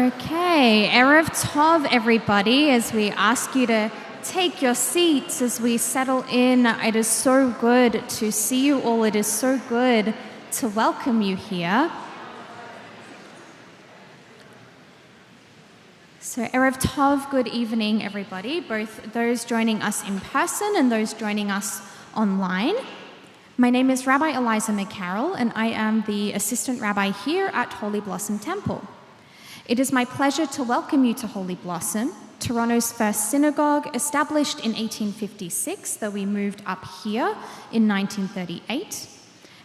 Okay, Erev Tov, everybody, as we ask you to take your seats as we settle in. It is so good to see you all. It is so good to welcome you here. So Erev Tov, good evening, everybody, both those joining us in person and those joining us online. My name is Rabbi Eliza McCarroll, and I am the assistant rabbi here at Holy Blossom Temple. It is my pleasure to welcome you to Holy Blossom, Toronto's first synagogue, established in 1856, though we moved up here in 1938.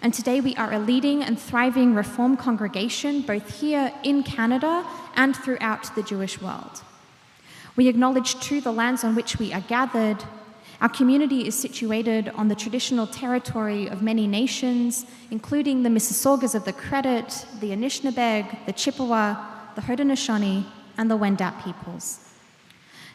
And today we are a leading and thriving Reform congregation, both here in Canada and throughout the Jewish world. We acknowledge too the lands on which we are gathered. Our community is situated on the traditional territory of many nations, including the Mississaugas of the Credit, the Anishinaabeg, the Chippewa, the Haudenosaunee, and the Wendat peoples.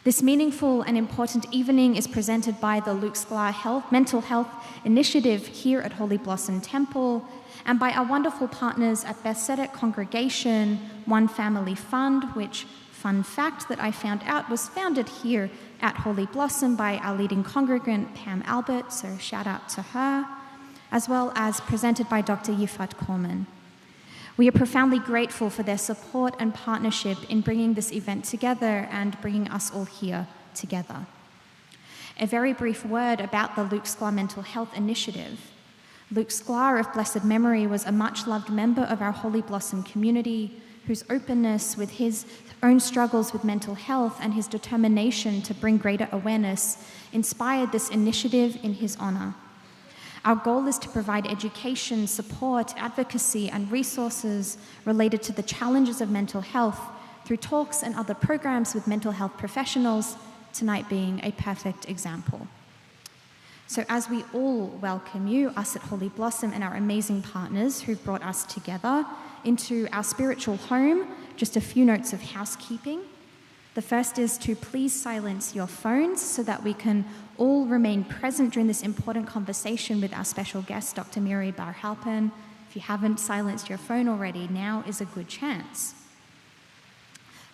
This meaningful and important evening is presented by the Luke Sklar Mental Health Initiative here at Holy Blossom Temple, and by our wonderful partners at Beth Tzedek Congregation, One Family Fund, which, fun fact that I found out, was founded here at Holy Blossom by our leading congregant, Pam Albert, so shout out to her, as well as presented by Dr. Yifat Korman. We are profoundly grateful for their support and partnership in bringing this event together and bringing us all here together. A very brief word about the Luke Sklar Mental Health Initiative. Luke Sklar of blessed memory was a much-loved member of our Holy Blossom community whose openness with his own struggles with mental health and his determination to bring greater awareness inspired this initiative in his honor. Our goal is to provide education, support, advocacy, and resources related to the challenges of mental health through talks and other programs with mental health professionals, tonight being a perfect example. So as we all welcome you, us at Holy Blossom and our amazing partners who've brought us together into our spiritual home, just a few notes of housekeeping. The first is to please silence your phones so that we can all remain present during this important conversation with our special guest, Dr. Miri Bar-Halpern. If you haven't silenced your phone already, now is a good chance.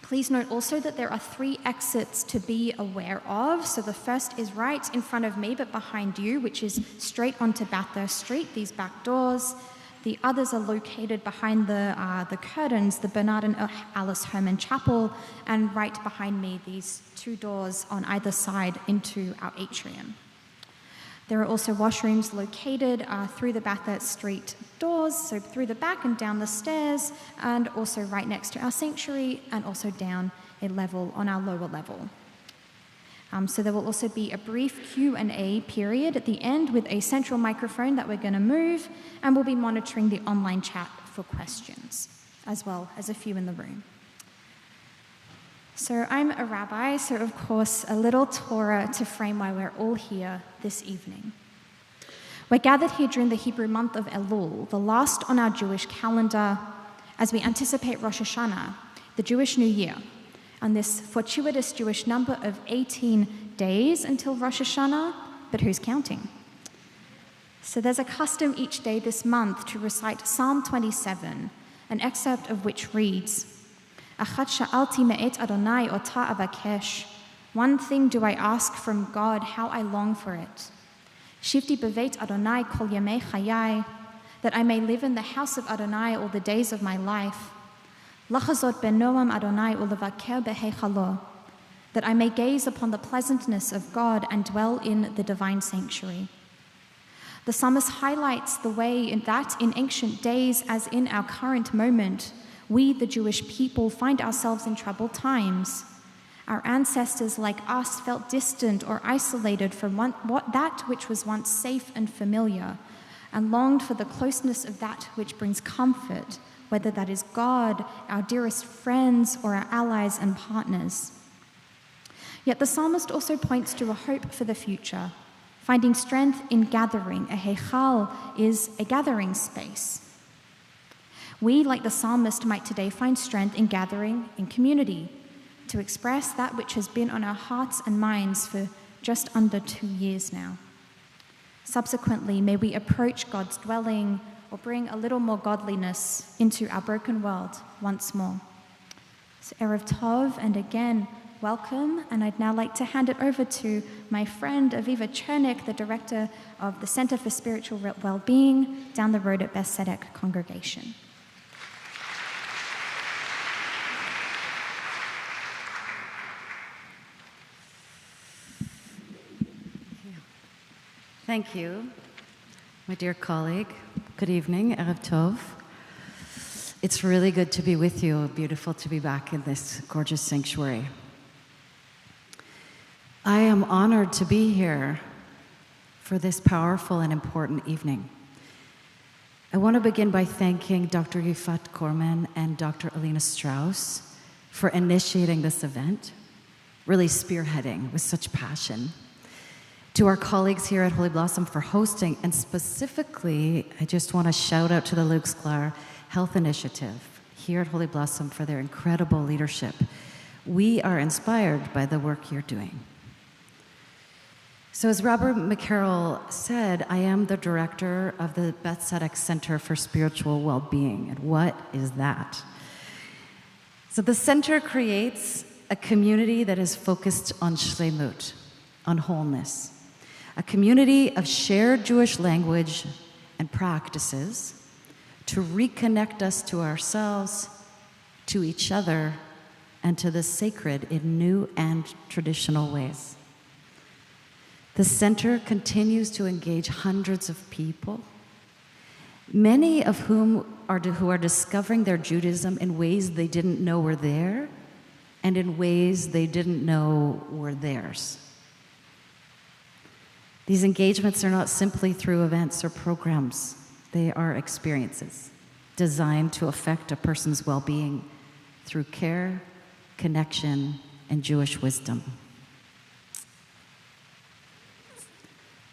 Please note also that there are 3 exits to be aware of. So the first is right in front of me, but behind you, which is straight onto Bathurst Street, these back doors. The others are located behind the curtains, the Bernard and Alice Herman Chapel, and right behind me, these 2 doors on either side into our atrium. There are also washrooms located through the Bathurst Street doors, so through the back and down the stairs, and also right next to our sanctuary, and also down a level on our lower level. So there will also be a brief Q&A period at the end with a central microphone that we're going to move, and we'll be monitoring the online chat for questions, as well as a few in the room. So I'm a rabbi, so of course a little Torah to frame why we're all here this evening. We're gathered here during the Hebrew month of Elul, the last on our Jewish calendar, as we anticipate Rosh Hashanah, the Jewish New Year, and this fortuitous Jewish number of 18 days until Rosh Hashanah, but who's counting? So there's a custom each day this month to recite Psalm 27, an excerpt of which reads, Achat sha'alti me'et Adonai ota avakesh. One thing do I ask from God, how I long for it. Shivti beveit Adonai kol yamei chayai, that I may live in the house of Adonai all the days of my life. Lachazot benoam Adonai ulevaker beheichalo, that I may gaze upon the pleasantness of God and dwell in the divine sanctuary. The psalmist highlights the way that in ancient days, as in our current moment, we, the Jewish people, find ourselves in troubled times. Our ancestors, like us, felt distant or isolated from that which was once safe and familiar, and longed for the closeness of that which brings comfort, whether that is God, our dearest friends, or our allies and partners. Yet the psalmist also points to a hope for the future, finding strength in gathering. A heichal is a gathering space. We, like the psalmist, might today find strength in gathering in community, to express that which has been on our hearts and minds for just under 2 years now. Subsequently, may we approach God's dwelling or bring a little more godliness into our broken world once more. So Erev Tov, and again, welcome. And I'd now like to hand it over to my friend Aviva Chernik, the director of the Center for Spiritual Wellbeing down the road at Beth Tzedek Congregation. Thank you, my dear colleague. Good evening, Erev Tov. It's really good to be with you. Beautiful to be back in this gorgeous sanctuary. I am honored to be here for this powerful and important evening. I want to begin by thanking Dr. Yifat Korman and Dr. Alina Strauss for initiating this event, really spearheading with such passion. To our colleagues here at Holy Blossom for hosting, and specifically, I just want to shout out to the Luke Sklar Health Initiative here at Holy Blossom for their incredible leadership. We are inspired by the work you're doing. So as Rabbi McCarroll said, I am the director of the Beth Tzedek Center for Spiritual Wellbeing. And what is that? So the center creates a community that is focused on shlemut, on wholeness, a community of shared Jewish language and practices to reconnect us to ourselves, to each other, and to the sacred in new and traditional ways. The center continues to engage hundreds of people, many of whom are discovering their Judaism in ways they didn't know were there, and in ways they didn't know were theirs. These engagements are not simply through events or programs. They are experiences designed to affect a person's well-being through care, connection, and Jewish wisdom.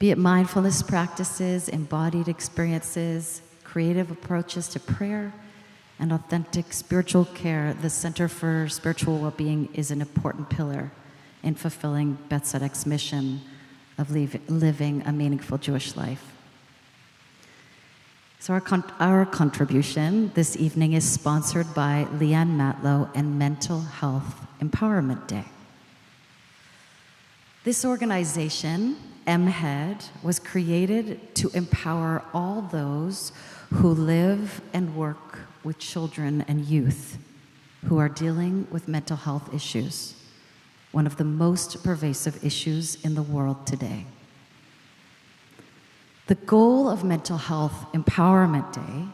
Be it mindfulness practices, embodied experiences, creative approaches to prayer, and authentic spiritual care, the Center for Spiritual Wellbeing is an important pillar in fulfilling Beth Tzedek's mission of living a meaningful Jewish life. So our contribution this evening is sponsored by Leanne Matlow and Mental Health Empowerment Day. This organization, MHED, was created to empower all those who live and work with children and youth who are dealing with mental health issues, one of the most pervasive issues in the world today. The goal of Mental Health Empowerment Day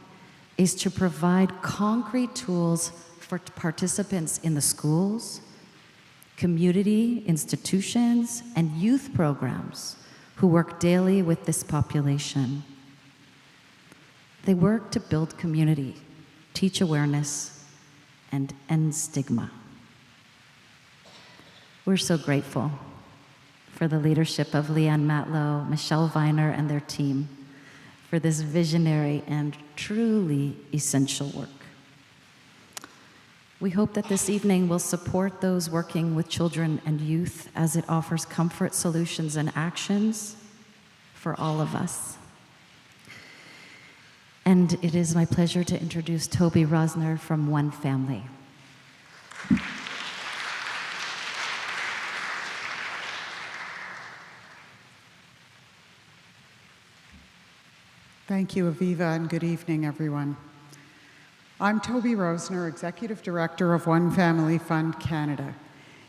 is to provide concrete tools for participants in the schools, community, institutions, and youth programs who work daily with this population. They work to build community, teach awareness, and end stigma. We're so grateful for the leadership of Leanne Matlow, Michelle Viner, and their team for this visionary and truly essential work. We hope that this evening will support those working with children and youth as it offers comfort, solutions, and actions for all of us. And it is my pleasure to introduce Toby Rosner from One Family. Thank you, Aviva, and good evening, everyone. I'm Toby Rosner, Executive Director of One Family Fund Canada.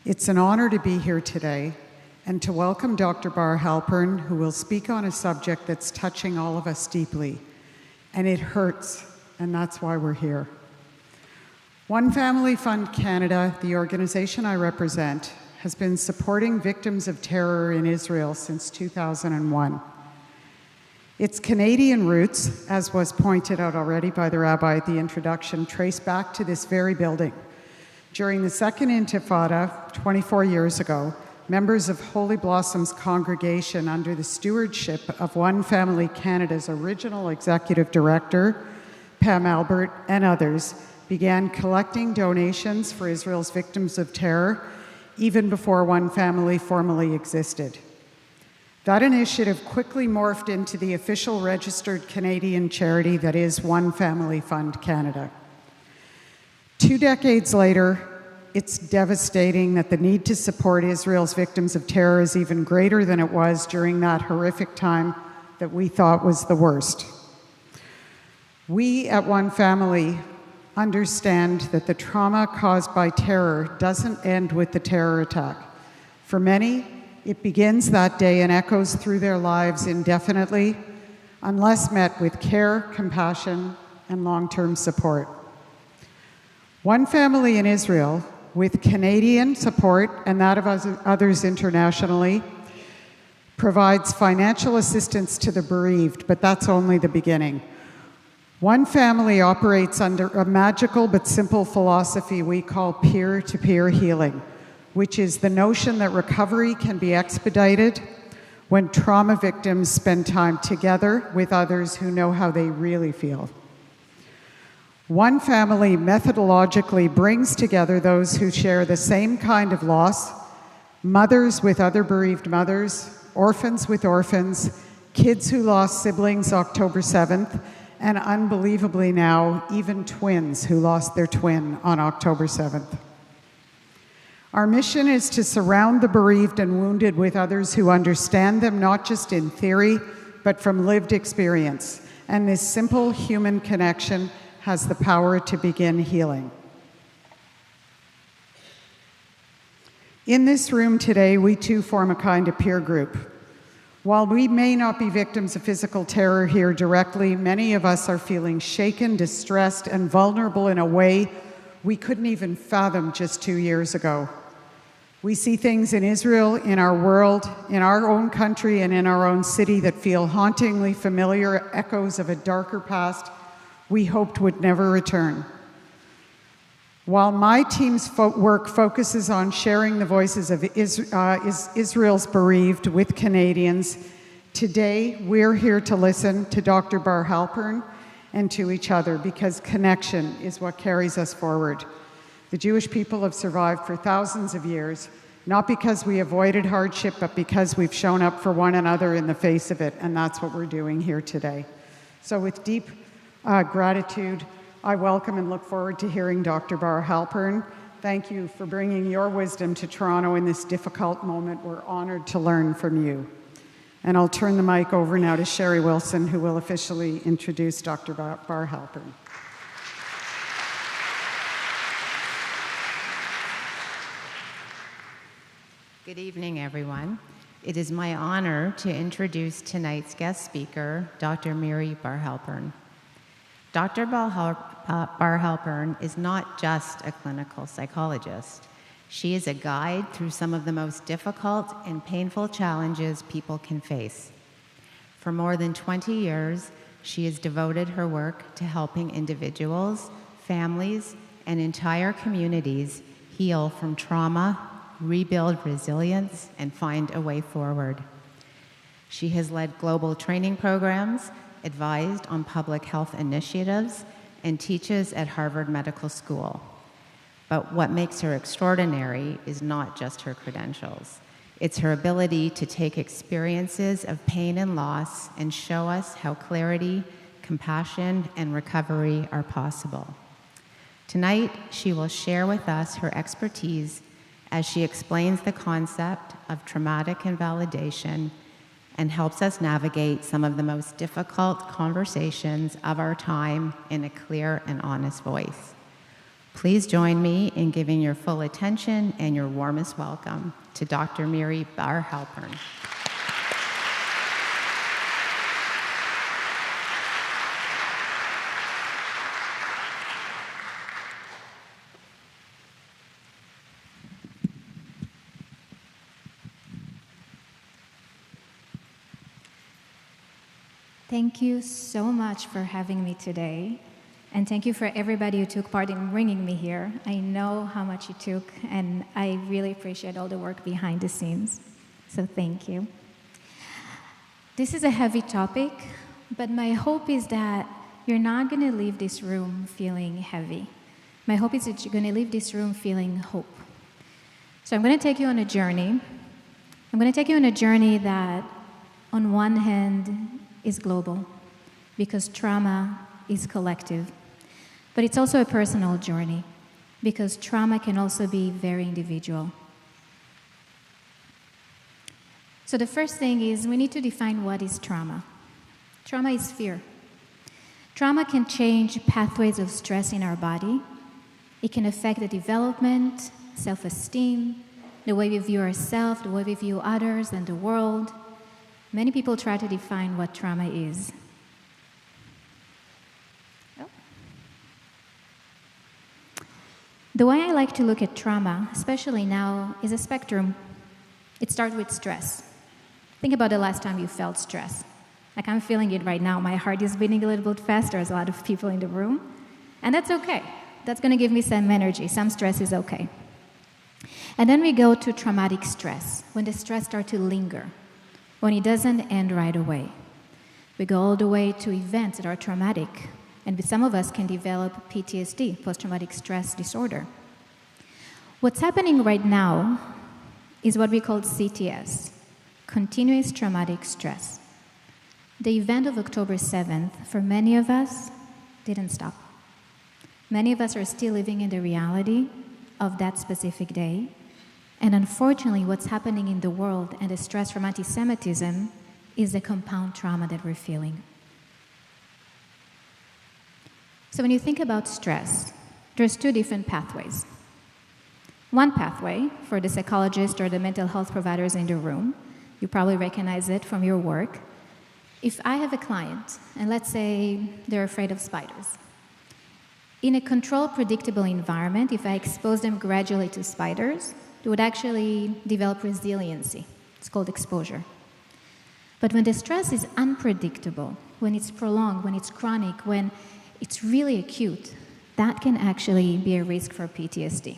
It's an honor to be here today and to welcome Dr. Bar Halpern, who will speak on a subject that's touching all of us deeply. And it hurts, and that's why we're here. One Family Fund Canada, the organization I represent, has been supporting victims of terror in Israel since 2001. Its Canadian roots, as was pointed out already by the rabbi at the introduction, trace back to this very building. During the Second Intifada, 24 years ago, members of Holy Blossom's congregation, under the stewardship of One Family Canada's original executive director, Pam Albert, and others, began collecting donations for Israel's victims of terror, even before One Family formally existed. That initiative quickly morphed into the official registered Canadian charity that is One Family Fund Canada. 2 decades later, it's devastating that the need to support Israel's victims of terror is even greater than it was during that horrific time that we thought was the worst. We at One Family understand that the trauma caused by terror doesn't end with the terror attack. For many, it begins that day and echoes through their lives indefinitely, unless met with care, compassion, and long-term support. One Family in Israel, with Canadian support and that of others internationally, provides financial assistance to the bereaved, but that's only the beginning. One Family operates under a magical but simple philosophy we call peer-to-peer healing, which is the notion that recovery can be expedited when trauma victims spend time together with others who know how they really feel. One Family methodologically brings together those who share the same kind of loss, mothers with other bereaved mothers, orphans with orphans, kids who lost siblings October 7th, and unbelievably now, even twins who lost their twin on October 7th. Our mission is to surround the bereaved and wounded with others who understand them, not just in theory, but from lived experience. And this simple human connection has the power to begin healing. In this room today, we too form a kind of peer group. While we may not be victims of physical terror here directly, many of us are feeling shaken, distressed, and vulnerable in a way we couldn't even fathom just 2 years ago. We see things in Israel, in our world, in our own country, and in our own city that feel hauntingly familiar, echoes of a darker past we hoped would never return. While my team's work focuses on sharing the voices of Israel's bereaved with Canadians, today we're here to listen to Dr. Bar Halpern and to each other, because connection is what carries us forward. The Jewish people have survived for thousands of years, not because we avoided hardship, but because we've shown up for one another in the face of it, and that's what we're doing here today. So with deep gratitude, I welcome and look forward to hearing Dr. Bar Halpern. Thank you for bringing your wisdom to Toronto in this difficult moment. We're honored to learn from you. And I'll turn the mic over now to Sherry Wilson, who will officially introduce Dr. Bar Halpern. Good evening, everyone. It is my honor to introduce tonight's guest speaker, Dr. Miri Bar Halpern. Dr. Bar Halpern is not just a clinical psychologist. She is a guide through some of the most difficult and painful challenges people can face. For more than 20 years, she has devoted her work to helping individuals, families, and entire communities heal from trauma, rebuild resilience, and find a way forward. She has led global training programs, advised on public health initiatives, and teaches at Harvard Medical School. But what makes her extraordinary is not just her credentials. It's her ability to take experiences of pain and loss and show us how clarity, compassion, and recovery are possible. Tonight, she will share with us her expertise as she explains the concept of traumatic invalidation and helps us navigate some of the most difficult conversations of our time in a clear and honest voice. Please join me in giving your full attention and your warmest welcome to Dr. Miri Bar Halpern. Thank you so much for having me today. And thank you for everybody who took part in bringing me here. I know how much you took, and I really appreciate all the work behind the scenes. So thank you. This is a heavy topic, but my hope is that you're not going to leave this room feeling heavy. My hope is that you're going to leave this room feeling hope. So I'm going to take you on a journey. I'm going to take you on a journey that, on one hand, is global, because trauma is collective. But it's also a personal journey, because trauma can also be very individual. So the first thing is we need to define what is trauma. Trauma is fear. Trauma can change pathways of stress in our body. It can affect the development, self-esteem, the way we view ourselves, the way we view others and the world. Many people try to define what trauma is. The way I like to look at trauma, especially now, is a spectrum. It starts with stress. Think about the last time you felt stress. Like I'm feeling it right now. My heart is beating a little bit faster as a lot of people in the room. And that's okay. That's going to give me some energy. Some stress is okay. And then we go to traumatic stress, when the stress starts to linger, when it doesn't end right away. We go all the way to events that are traumatic. And some of us can develop PTSD, post-traumatic stress disorder. What's happening right now is what we call CTS, continuous traumatic stress. The event of October 7th, for many of us, didn't stop. Many of us are still living in the reality of that specific day. And unfortunately, what's happening in the world and the stress from anti-Semitism is the compound trauma that we're feeling. So when you think about stress, there's two different pathways. One pathway, for the psychologists or the mental health providers in the room, you probably recognize it from your work. If I have a client, and let's say they're afraid of spiders, in a controlled, predictable environment, if I expose them gradually to spiders, they would actually develop resiliency. It's called exposure. But when the stress is unpredictable, when it's prolonged, when it's chronic, when it's really acute, that can actually be a risk for PTSD.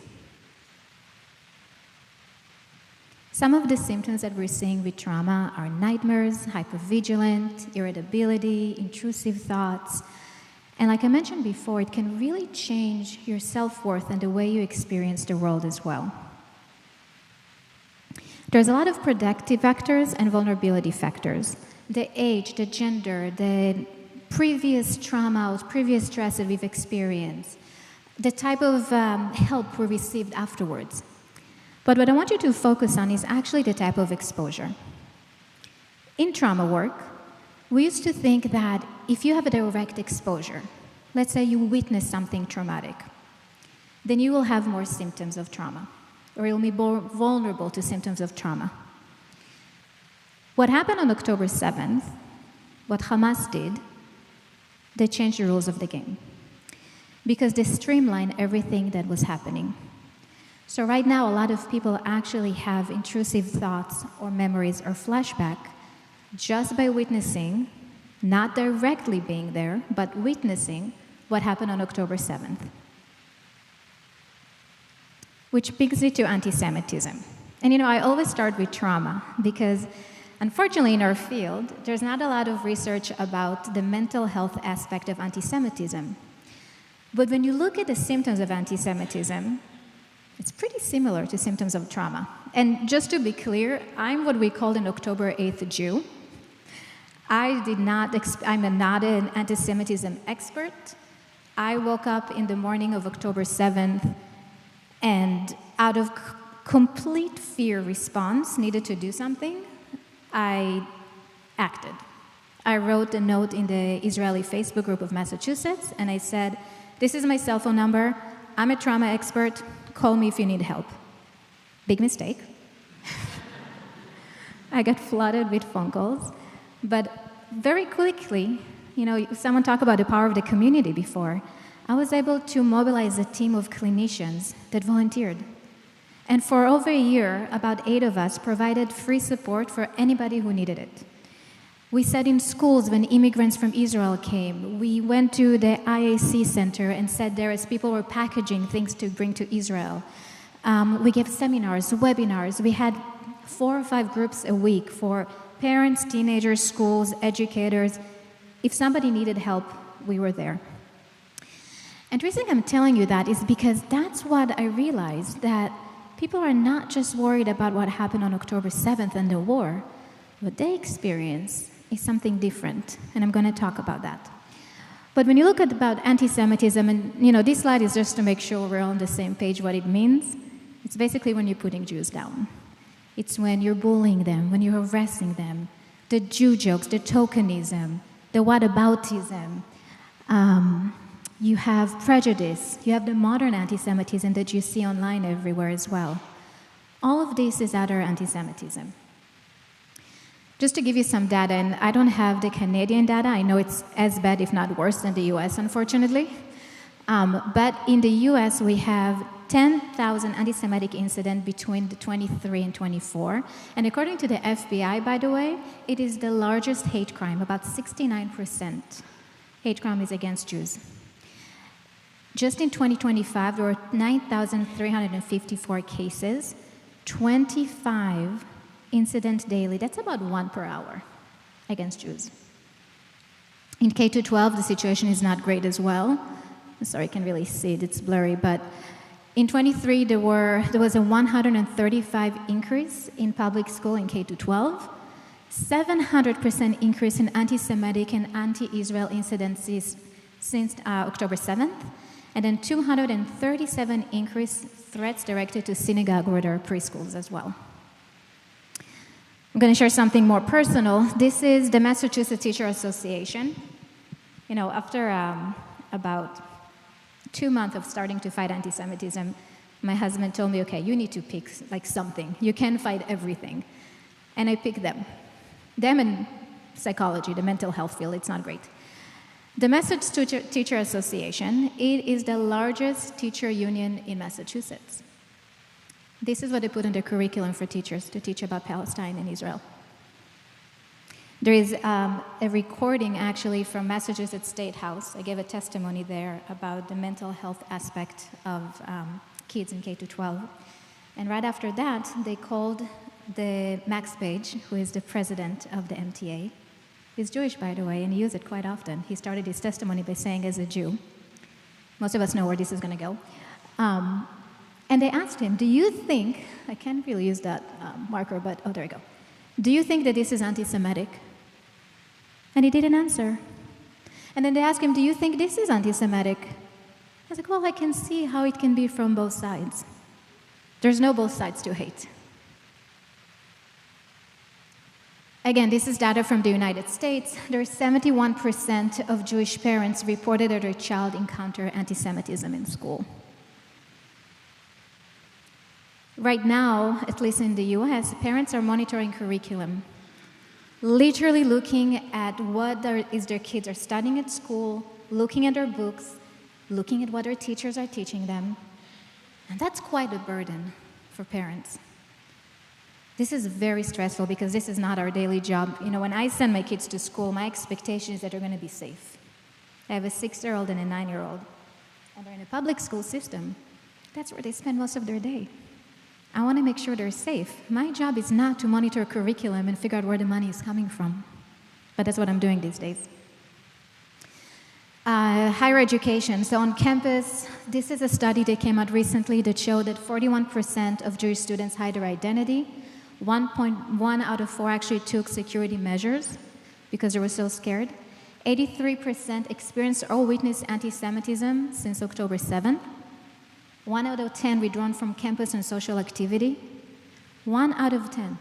Some of the symptoms that we're seeing with trauma are nightmares, hypervigilance, irritability, intrusive thoughts. And like I mentioned before, it can really change your self-worth and the way you experience the world as well. There's a lot of protective factors and vulnerability factors. The age, the gender, the previous trauma or previous stress that we've experienced, the type of help we received afterwards. But what I want you to focus on is actually the type of exposure. In trauma work, we used to think that if you have a direct exposure, let's say you witness something traumatic, then you will have more symptoms of trauma, or you'll be more vulnerable to symptoms of trauma. What happened on October 7th, what Hamas did, they changed the rules of the game because they streamlined everything that was happening. So right now, a lot of people actually have intrusive thoughts or memories or flashback just by witnessing, not directly being there, but witnessing what happened on October 7th. Which brings me to anti-Semitism. And I always start with trauma because unfortunately, in our field, there's not a lot of research about the mental health aspect of anti-Semitism. But when you look at the symptoms of anti-Semitism, it's pretty similar to symptoms of trauma. And just to be clear, I'm what we call an October 8th Jew. I'm not an anti-Semitism expert. I woke up in the morning of October 7th and out of complete fear response, needed to do something, I acted. I wrote a note in the Israeli Facebook group of Massachusetts, and I said, this is my cell phone number. I'm a trauma expert. Call me if you need help. Big mistake. I got flooded with phone calls. But very quickly, someone talked about the power of the community before. I was able to mobilize a team of clinicians that volunteered. And for over a year, about 8 of us provided free support for anybody who needed it. We sat in schools when immigrants from Israel came. We went to the IAC center and sat there as people were packaging things to bring to Israel. We gave seminars, webinars. We had 4 or 5 groups a week for parents, teenagers, schools, educators. If somebody needed help, we were there. And the reason I'm telling you that is because that's what I realized, that people are not just worried about what happened on October 7th and the war. What they experience is something different, and I'm going to talk about that. But when you look at about anti-Semitism, and this slide is just to make sure we're on the same page what it means. It's basically when you're putting Jews down. It's when you're bullying them, when you're harassing them, the Jew jokes, the tokenism, the whataboutism. You have prejudice. You have the modern anti-Semitism that you see online everywhere as well. All of this is other anti-Semitism. Just to give you some data, and I don't have the Canadian data. I know it's as bad, if not worse, than the US, unfortunately. But in the US, we have 10,000 anti-Semitic incidents between the 23 and 24. And according to the FBI, by the way, it is the largest hate crime. About 69% hate crime is against Jews. Just in 2025, there were 9,354 cases, 25 incidents daily. That's about 1 per hour against Jews. In K-12, the situation is not great as well. Sorry, I can't really see it, it's blurry, but in 23, there was a 135 increase in public school in K-12, 700% increase in anti-Semitic and anti-Israel incidences since October 7th, and then 237 increase threats directed to synagogue or their preschools as well. I'm going to share something more personal. This is the Massachusetts Teacher Association. After about 2 months of starting to fight anti-Semitism, my husband told me, okay, you need to pick something. You can't fight everything. And I picked them. Them and psychology, the mental health field, it's not great. The Massachusetts Teacher Association, it is the largest teacher union in Massachusetts. This is what they put in the curriculum for teachers to teach about Palestine and Israel. There is a recording actually from Massachusetts State House. I gave a testimony there about the mental health aspect of kids in K-12. And right after that, they called the Max Page, who is the president of the MTA. He's Jewish, by the way, and he uses it quite often. He started his testimony by saying, as a Jew. Most of us know where this is going to go. And they asked him, do you think, I can't really use that marker, but, oh, there we go. Do you think that this is anti-Semitic? And he didn't answer. And then they asked him, do you think this is anti-Semitic? I was like, well, I can see how it can be from both sides. There's no both sides to hate. Again, this is data from the United States. There's 71% of Jewish parents reported that their child encountered anti-Semitism in school. Right now, at least in the US, parents are monitoring curriculum, literally looking at what their kids are studying at school, looking at their books, looking at what their teachers are teaching them. And that's quite a burden for parents. This is very stressful because this is not our daily job. When I send my kids to school, my expectation is that they're going to be safe. I have a 6-year-old and a 9-year-old, and they're in a public school system. That's where they spend most of their day. I want to make sure they're safe. My job is not to monitor curriculum and figure out where the money is coming from. But that's what I'm doing these days. Higher education. So on campus, this is a study that came out recently that showed that 41% of Jewish students hide their identity. 1.1 out of 4 actually took security measures because they were so scared. 83% experienced or witnessed anti-Semitism since October 7th. 1 out of 10 withdrawn from campus and social activity. 1 out of 10.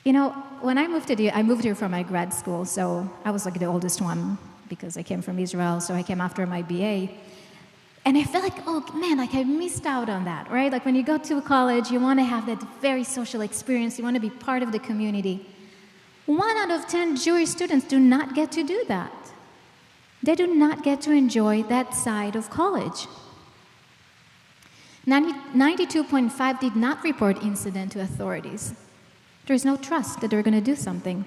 When I moved here for my grad school, so I was like the oldest one because I came from Israel, so I came after my BA. And I felt like, oh man, I missed out on that, right? Like when you go to college, you want to have that very social experience, you want to be part of the community. 1 out of 10 Jewish students do not get to do that. They do not get to enjoy that side of college. 92.5 did not report incident to authorities. There's no trust that they're going to do something.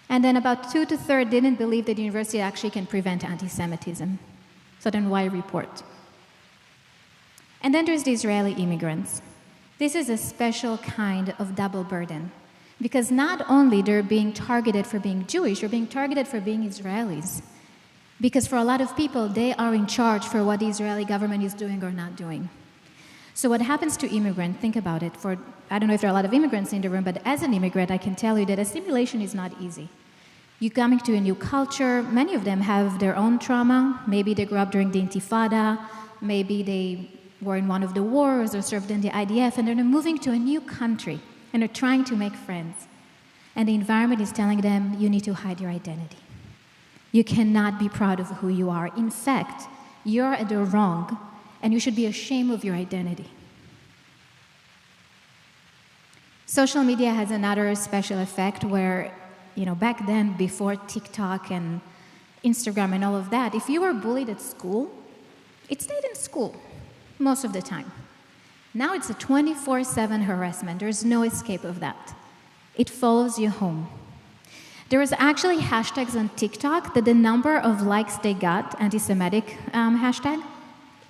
And then about 2 to 3 didn't believe that the university actually can prevent anti-Semitism. So then why report? And then there's the Israeli immigrants. This is a special kind of double burden because not only they're being targeted for being Jewish, they're being targeted for being Israelis. Because for a lot of people, they are in charge for what the Israeli government is doing or not doing. So what happens to immigrants, think about it. I don't know if there are a lot of immigrants in the room, but as an immigrant, I can tell you that assimilation is not easy. You come into a new culture. Many of them have their own trauma. Maybe they grew up during the Intifada. Maybe they were in one of the wars or served in the IDF, and they're moving to a new country, and they're trying to make friends. And the environment is telling them, you need to hide your identity. You cannot be proud of who you are. In fact, you're at the wrong, and you should be ashamed of your identity. Social media has another special effect where, back then, before TikTok and Instagram and all of that, if you were bullied at school, it stayed in school most of the time. Now it's a 24/7 harassment. There's no escape of that. It follows you home. There was actually hashtags on TikTok that the number of likes they got, anti-Semitic hashtag,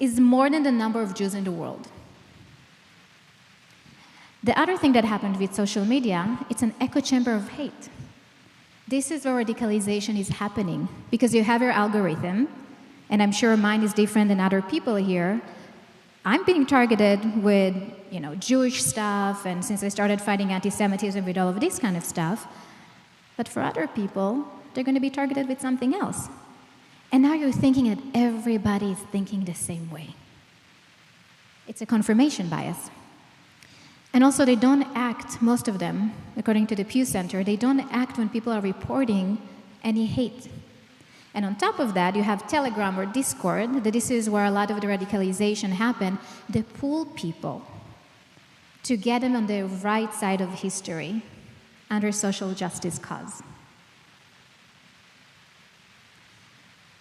is more than the number of Jews in the world. The other thing that happened with social media, it's an echo chamber of hate. This is where radicalization is happening, because you have your algorithm, and I'm sure mine is different than other people here. I'm being targeted with, Jewish stuff, and since I started fighting anti-Semitism with all of this kind of stuff, but for other people, they're going to be targeted with something else. And now you're thinking that everybody is thinking the same way. It's a confirmation bias. And also, they don't act, most of them, according to the Pew Center, they don't act when people are reporting any hate. And on top of that, you have Telegram or Discord, that this is where a lot of the radicalization happen. They pull people to get them on the right side of history under social justice cause.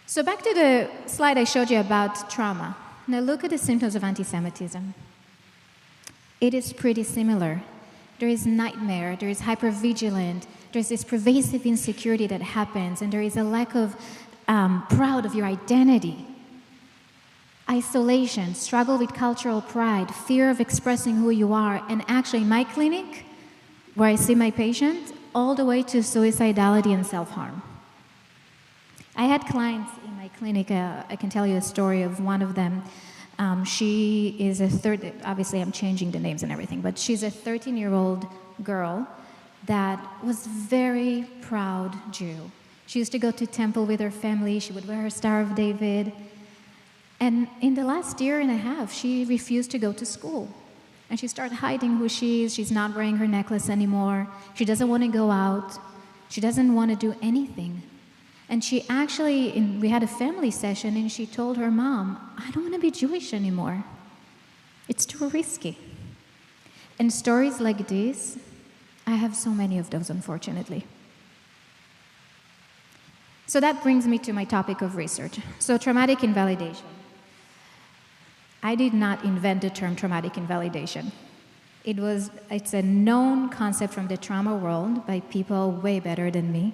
So back to the slide I showed you about trauma. Now look at the symptoms of anti-Semitism. It is pretty similar. There is nightmare, there is hypervigilant, there's this pervasive insecurity that happens, and there is a lack of proud of your identity. Isolation, struggle with cultural pride, fear of expressing who you are, and actually in my clinic, where I see my patients, all the way to suicidality and self-harm. I had clients in my clinic, I can tell you a story of one of them. She is obviously I'm changing the names and everything, but she's a 13-year-old girl that was very proud Jew. She used to go to temple with her family, she would wear her Star of David. And in the last year and a half, she refused to go to school. And she started hiding who she is. She's not wearing her necklace anymore. She doesn't want to go out. She doesn't want to do anything. And she actually, we had a family session, and she told her mom, I don't want to be Jewish anymore. It's too risky. And stories like this, I have so many of those, unfortunately. So that brings me to my topic of research. So traumatic invalidation. I did not invent the term traumatic invalidation. It's a known concept from the trauma world by people way better than me.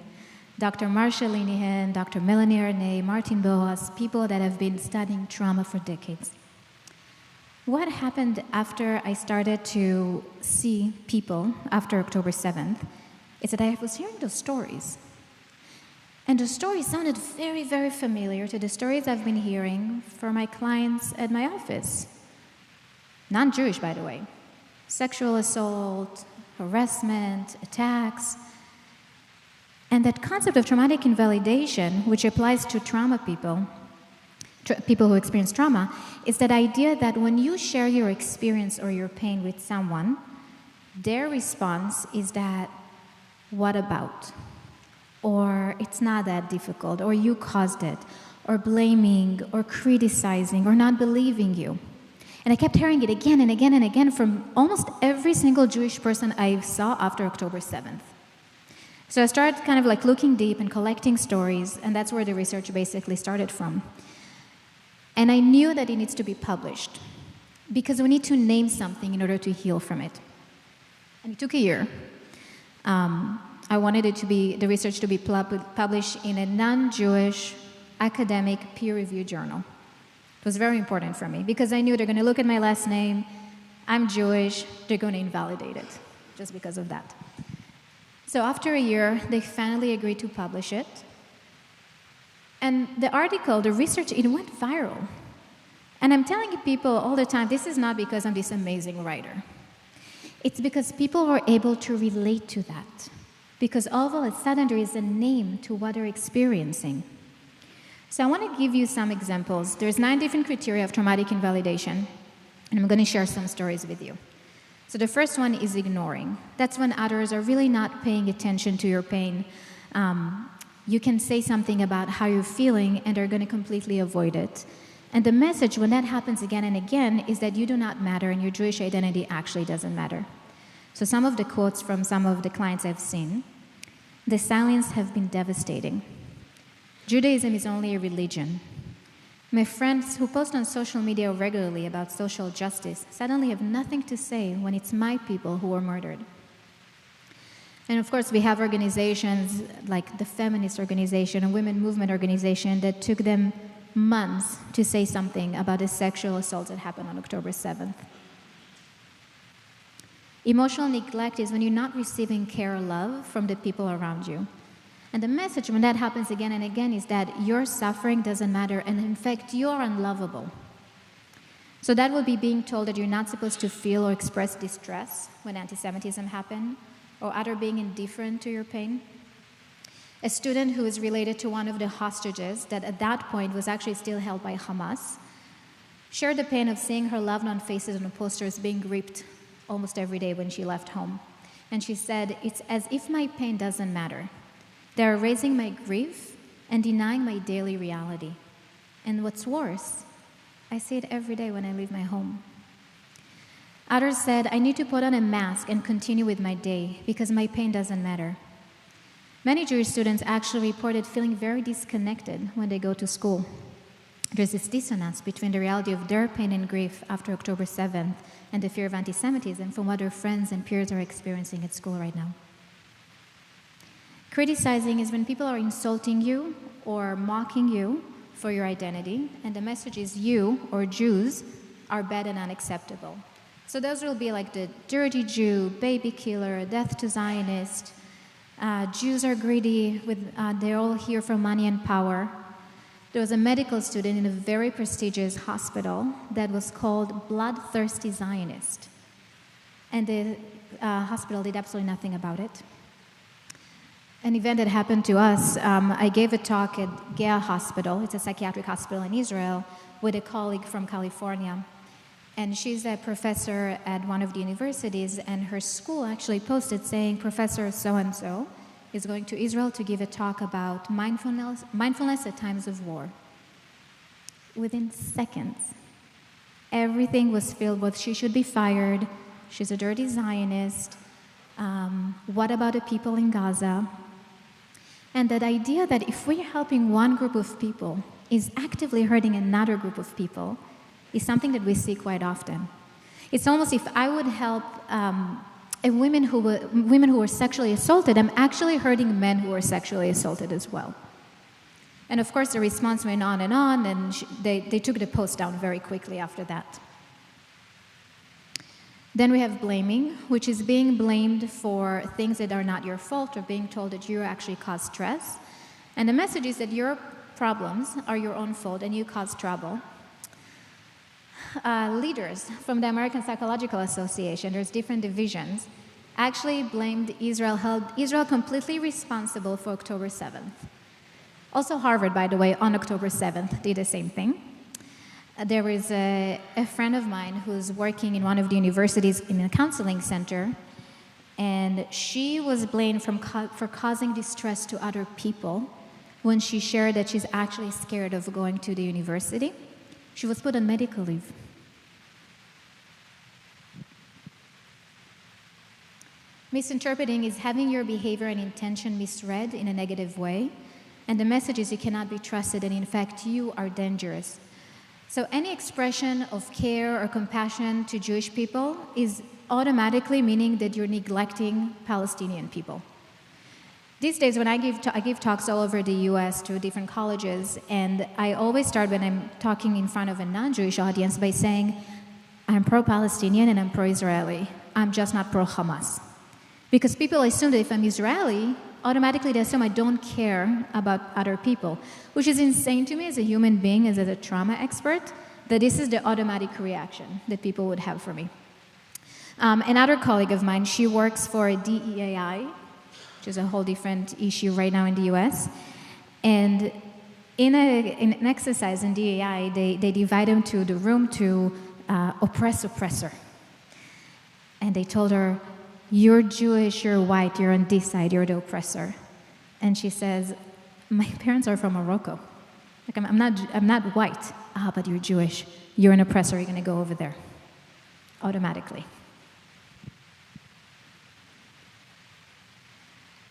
Dr. Marsha Linehan, Dr. Melanie Arnay, Martin Boas, people that have been studying trauma for decades. What happened after I started to see people after October 7th is that I was hearing those stories. And the stories sounded very, very familiar to the stories I've been hearing for my clients at my office. Non-Jewish, by the way. Sexual assault, harassment, attacks. And that concept of traumatic invalidation, which applies to trauma people who experience trauma, is that idea that when you share your experience or your pain with someone, their response is that, what about? Or it's not that difficult, or you caused it, or blaming, or criticizing, or not believing you. And I kept hearing it again and again and again from almost every single Jewish person I saw after October 7th. So I started kind of like looking deep and collecting stories, and that's where the research basically started from. And I knew that it needs to be published, because we need to name something in order to heal from it. And it took a year. I wanted the research to be published in a non-Jewish academic peer-reviewed journal. It was very important for me, because I knew they're going to look at my last name, I'm Jewish, they're going to invalidate it, just because of that. So after a year, they finally agreed to publish it. And the article, the research, it went viral. And I'm telling people all the time, this is not because I'm this amazing writer. It's because people were able to relate to that. because all of a sudden there is a name to what they're experiencing. So I want to give you some examples. There's 9 different criteria of traumatic invalidation, and I'm going to share some stories with you. So the first one is ignoring. That's when others are really not paying attention to your pain. You can say something about how you're feeling, and they're going to completely avoid it. And the message, when that happens again and again, is that you do not matter and your Jewish identity actually doesn't matter. So some of the quotes from some of the clients I've seen: the silence have been devastating. Judaism is only a religion. My friends who post on social media regularly about social justice suddenly have nothing to say when it's my people who were murdered. And of course, we have organizations like the feminist organization and women movement organization that took them months to say something about the sexual assault that happened on October 7th. Emotional neglect is when you're not receiving care or love from the people around you. And the message when that happens again and again is that your suffering doesn't matter, and in fact, you're unlovable. So that would be being told that you're not supposed to feel or express distress when anti-Semitism happened, or other being indifferent to your pain. A student who is related to one of the hostages that at that point was actually still held by Hamas shared the pain of seeing her loved one faces on the posters being ripped almost every day when she left home. And she said, "It's as if my pain doesn't matter. They're erasing my grief and denying my daily reality. And what's worse, I see it every day when I leave my home." Others said, "I need to put on a mask and continue with my day because my pain doesn't matter." Many Jewish students actually reported feeling very disconnected when they go to school. There's this dissonance between the reality of their pain and grief after October 7th and the fear of anti-Semitism from what their friends and peers are experiencing at school right now. Criticizing is when people are insulting you or mocking you for your identity, and the message is you, or Jews, are bad and unacceptable. So those will be like the dirty Jew, baby killer, death to Zionist. Jews are greedy, they're all here for money and power. There was a medical student in a very prestigious hospital that was called Bloodthirsty Zionist. And the hospital did absolutely nothing about it. An event that happened to us, I gave a talk at Gea Hospital. It's a psychiatric hospital in Israel, with a colleague from California. And she's a professor at one of the universities, and her school actually posted saying, "Professor so-and-so is going to Israel to give a talk about mindfulness at times of war." Within seconds, everything was filled with, "She should be fired, she's a dirty Zionist, what about the people in Gaza?" And that idea that if we're helping one group of people is actively hurting another group of people is something that we see quite often. It's almost if I would help women who were sexually assaulted, I'm actually hurting men who were sexually assaulted as well. And of course, the response went on, and they took the post down very quickly after that. Then we have blaming, which is being blamed for things that are not your fault, or being told that you actually cause stress. And the message is that your problems are your own fault and you cause trouble. Leaders from the American Psychological Association, there's different divisions, actually blamed Israel, held Israel completely responsible for October 7th. Also Harvard, by the way, on October 7th did the same thing. There was a friend of mine who's working in one of the universities in a counseling center, and she was blamed for causing distress to other people when she shared that she's actually scared of going to the university. She was put on medical leave. Misinterpreting is having your behavior and intention misread in a negative way, and the message is you cannot be trusted, and in fact, you are dangerous. So any expression of care or compassion to Jewish people is automatically meaning that you're neglecting Palestinian people. These days, when I give talks all over the US to different colleges, and I always start when I'm talking in front of a non-Jewish audience by saying, I'm pro-Palestinian and I'm pro-Israeli. I'm just not pro-Hamas. Because people assume that if I'm Israeli, automatically they assume I don't care about other people, which is insane to me as a human being, as a trauma expert, that this is the automatic reaction that people would have for me. Another colleague of mine, she works for a DEAI, which is a whole different issue right now in the US. And in an exercise in DEI, they divide them to the room to oppressor. And they told her, you're Jewish, you're white, you're on this side, you're the oppressor. And she says, my parents are from Morocco. Like, I'm not white. Ah, but you're Jewish. You're an oppressor, you're gonna go over there. Automatically.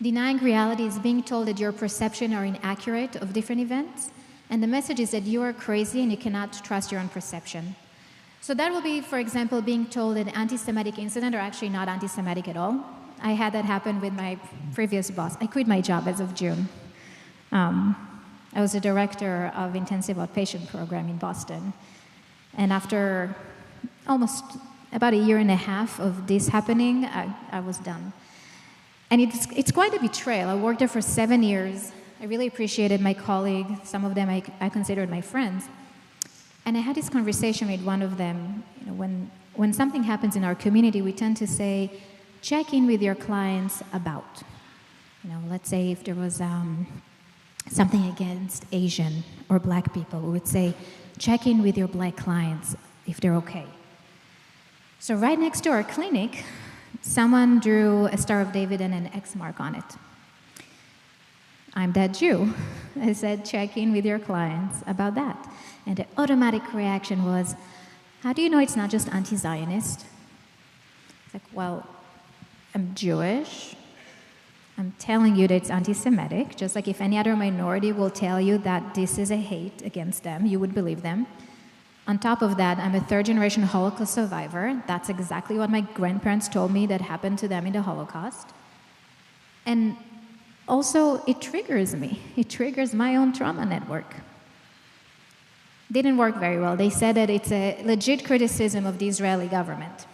Denying reality is being told that your perceptions are inaccurate of different events, and the message is that you are crazy and you cannot trust your own perception. So that will be, for example, being told that anti-Semitic incidents are actually not anti-Semitic at all. I had that happen with my previous boss. I quit my job as of June. I was a director of intensive outpatient program in Boston. And after almost about a year and a half of this happening, I was done. And it's quite a betrayal. I worked there for 7 years. I really appreciated my colleagues. Some of them I considered my friends. And I had this conversation with one of them. You know, when something happens in our community, we tend to say, check in with your clients about. You know, let's say if there was something against Asian or black people, we would say, check in with your black clients if they're okay. So right next to our clinic, someone drew a Star of David and an X mark on it. I'm that Jew. I said, check in with your clients about that. And the automatic reaction was, how do you know it's not just anti-Zionist? It's like, well, I'm Jewish. I'm telling you that it's anti-Semitic, just like if any other minority will tell you that this is a hate against them, you would believe them. On top of that, I'm a third-generation Holocaust survivor. That's exactly what my grandparents told me that happened to them in the Holocaust. And also, it triggers me. It triggers my own trauma network. Didn't work very well. They said that it's a legit criticism of the Israeli government.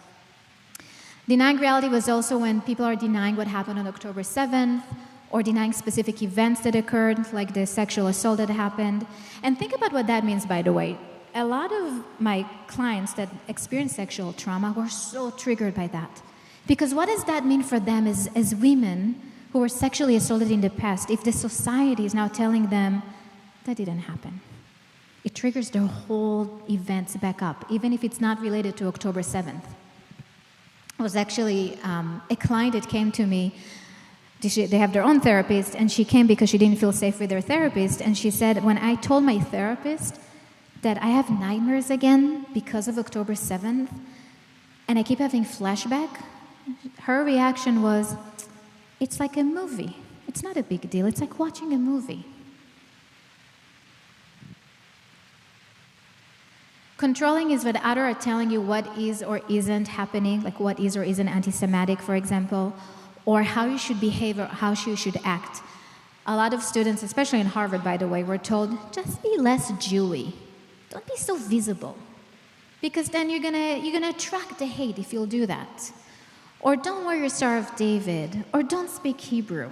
Denying reality was also when people are denying what happened on October 7th, or denying specific events that occurred, like the sexual assault that happened. And think about what that means, by the way. A lot of my clients that experience sexual trauma were so triggered by that. Because what does that mean for them as women who were sexually assaulted in the past if the society is now telling them that didn't happen? It triggers their whole events back up, even if it's not related to October 7th. It was actually a client that came to me. They have their own therapist, and she came because she didn't feel safe with their therapist. And she said, when I told my therapist that I have nightmares again because of October 7th, and I keep having flashback, her reaction was, it's like a movie. It's not a big deal. It's like watching a movie. Controlling is when others are telling you what is or isn't happening, like what is or isn't anti-Semitic, for example, or how you should behave or how you should act. A lot of students, especially in Harvard, by the way, were told, just be less Jewy. Don't be so visible. Because then you're gonna attract the hate if you'll do that. Or don't wear your Star of David, or don't speak Hebrew.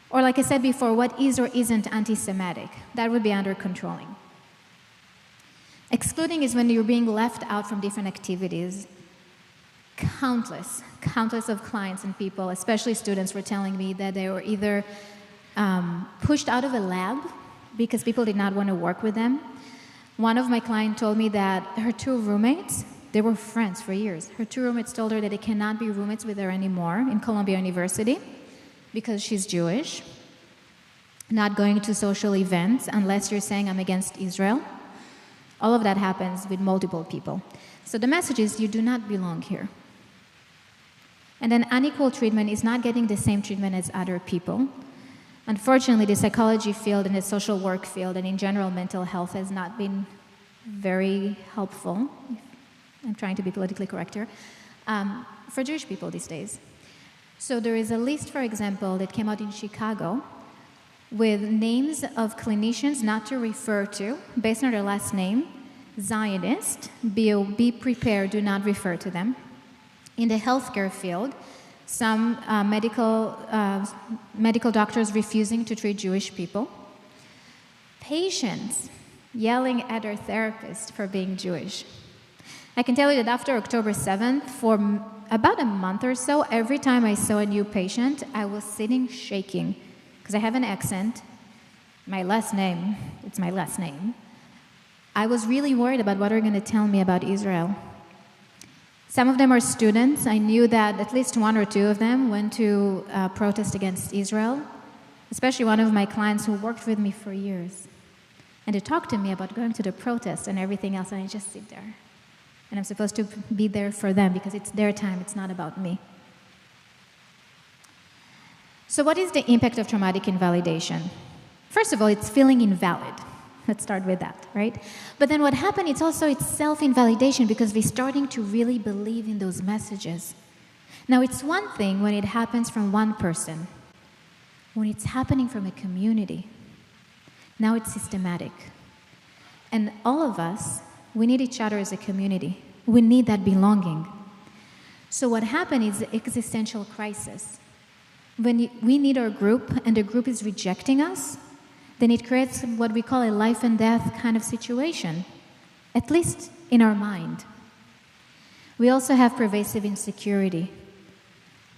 Or like I said before, what is or isn't anti-Semitic? That would be under controlling. Excluding is when you're being left out from different activities. Countless of clients and people, especially students, were telling me that they were either pushed out of a lab because people did not want to work with them. One of my clients told me that her two roommates, they were friends for years. Her two roommates told her that they cannot be roommates with her anymore in Columbia University because she's Jewish. Not going to social events unless you're saying I'm against Israel. All of that happens with multiple people. So the message is you do not belong here. And then unequal treatment is not getting the same treatment as other people. Unfortunately, the psychology field and the social work field and in general mental health has not been very helpful. I'm trying to be politically correct here, for Jewish people these days. So there is a list, for example, that came out in Chicago with names of clinicians not to refer to based on their last name. Zionist, be prepared, do not refer to them. In the healthcare field, some medical doctors refusing to treat Jewish people. Patients yelling at their therapist for being Jewish. I can tell you that after October 7th, for about a month or so, every time I saw a new patient, I was sitting shaking because I have an accent. My last name, it's my last name. I was really worried about what they're going to tell me about Israel. Some of them are students. I knew that at least one or two of them went to protest against Israel, especially one of my clients who worked with me for years. And they talked to me about going to the protest and everything else, and I just sit there. And I'm supposed to be there for them because it's their time, it's not about me. So what is the impact of traumatic invalidation? First of all, it's feeling invalid. Let's start with that, right? But then what happened, it's self-invalidation because we're starting to really believe in those messages. Now, it's one thing when it happens from one person, when it's happening from a community. Now it's systematic. And all of us, we need each other as a community. We need that belonging. So what happened is the existential crisis. When we need our group and the group is rejecting us, then it creates what we call a life and death kind of situation, at least in our mind. We also have pervasive insecurity.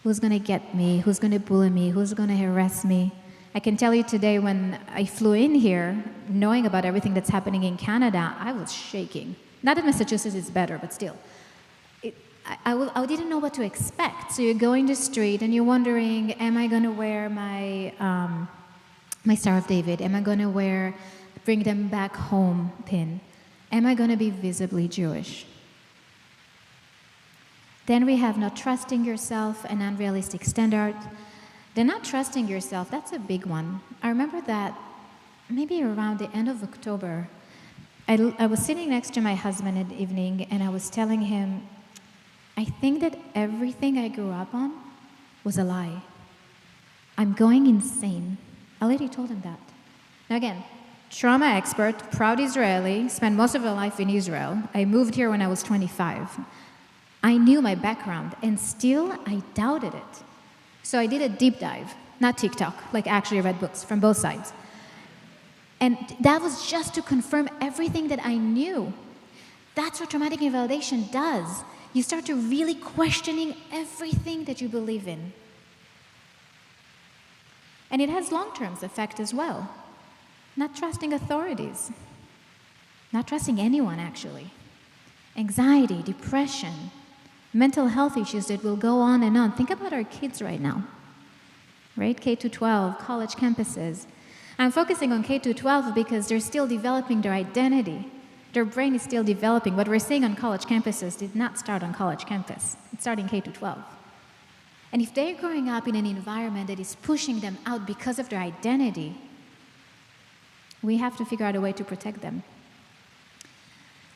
Who's going to get me? Who's going to bully me? Who's going to harass me? I can tell you today when I flew in here, knowing about everything that's happening in Canada, I was shaking. Not that Massachusetts is better, but still. I didn't know what to expect. So you're going the street and you're wondering, am I going to wear my Star of David? Am I going to bring them back home pin? Am I going to be visibly Jewish? Then we have not trusting yourself, an unrealistic standard. The not trusting yourself, that's a big one. I remember that maybe around the end of October, I was sitting next to my husband in the evening and I was telling him, I think that everything I grew up on was a lie. I'm going insane. I already told him that. Now again, trauma expert, proud Israeli, spent most of my life in Israel. I moved here when I was 25. I knew my background, and still I doubted it. So I did a deep dive, not TikTok, like actually read books from both sides. And that was just to confirm everything that I knew. That's what traumatic invalidation does. You start to really questioning everything that you believe in. And it has long-term effect as well. Not trusting authorities. Not trusting anyone, actually. Anxiety, depression, mental health issues that will go on and on. Think about our kids right now, right? K-12, college campuses. I'm focusing on K-12 because they're still developing their identity. Their brain is still developing. What we're seeing on college campuses did not start on college campus. It started in K-12. And if they're growing up in an environment that is pushing them out because of their identity, we have to figure out a way to protect them.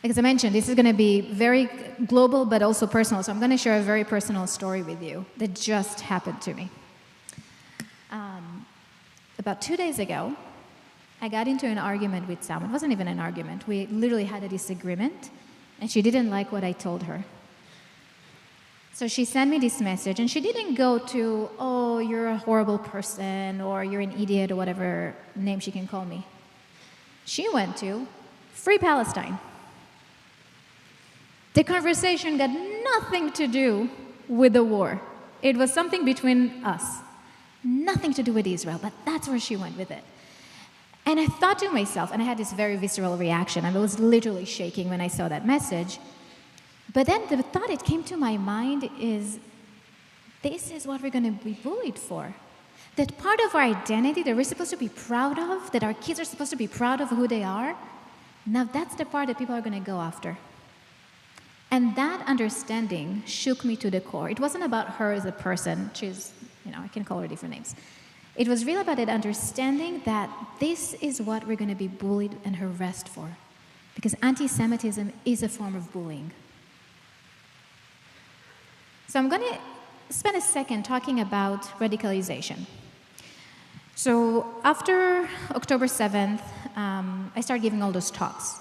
As I mentioned, this is going to be very global but also personal, so I'm going to share a very personal story with you that just happened to me. About 2 days ago, I got into an argument with someone. It wasn't even an argument. We literally had a disagreement, and she didn't like what I told her. So she sent me this message, and she didn't go to, oh, you're a horrible person, or you're an idiot, or whatever name she can call me. She went to, Free Palestine. The conversation got nothing to do with the war. It was something between us. Nothing to do with Israel, but that's where she went with it. And I thought to myself, and I had this very visceral reaction, I was literally shaking when I saw that message. But then the thought that came to my mind is, this is what we're going to be bullied for. That part of our identity that we're supposed to be proud of, that our kids are supposed to be proud of who they are, now that's the part that people are going to go after. And that understanding shook me to the core. It wasn't about her as a person. She's, I can call her different names. It was really about that understanding that this is what we're going to be bullied and harassed for. Because anti-Semitism is a form of bullying. So I'm going to spend a second talking about radicalization. So after October 7th, I started giving all those talks.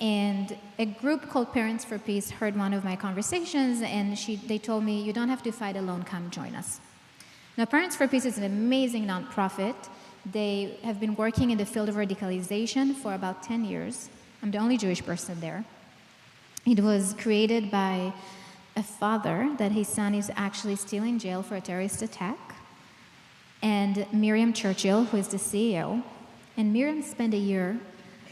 And a group called Parents for Peace heard one of my conversations, and they told me, you don't have to fight alone, come join us. Now, Parents for Peace is an amazing nonprofit. They have been working in the field of radicalization for about 10 years. I'm the only Jewish person there. It was created by a father that his son is actually still in jail for a terrorist attack, and Miriam Churchill, who is the CEO. And Miriam spent a year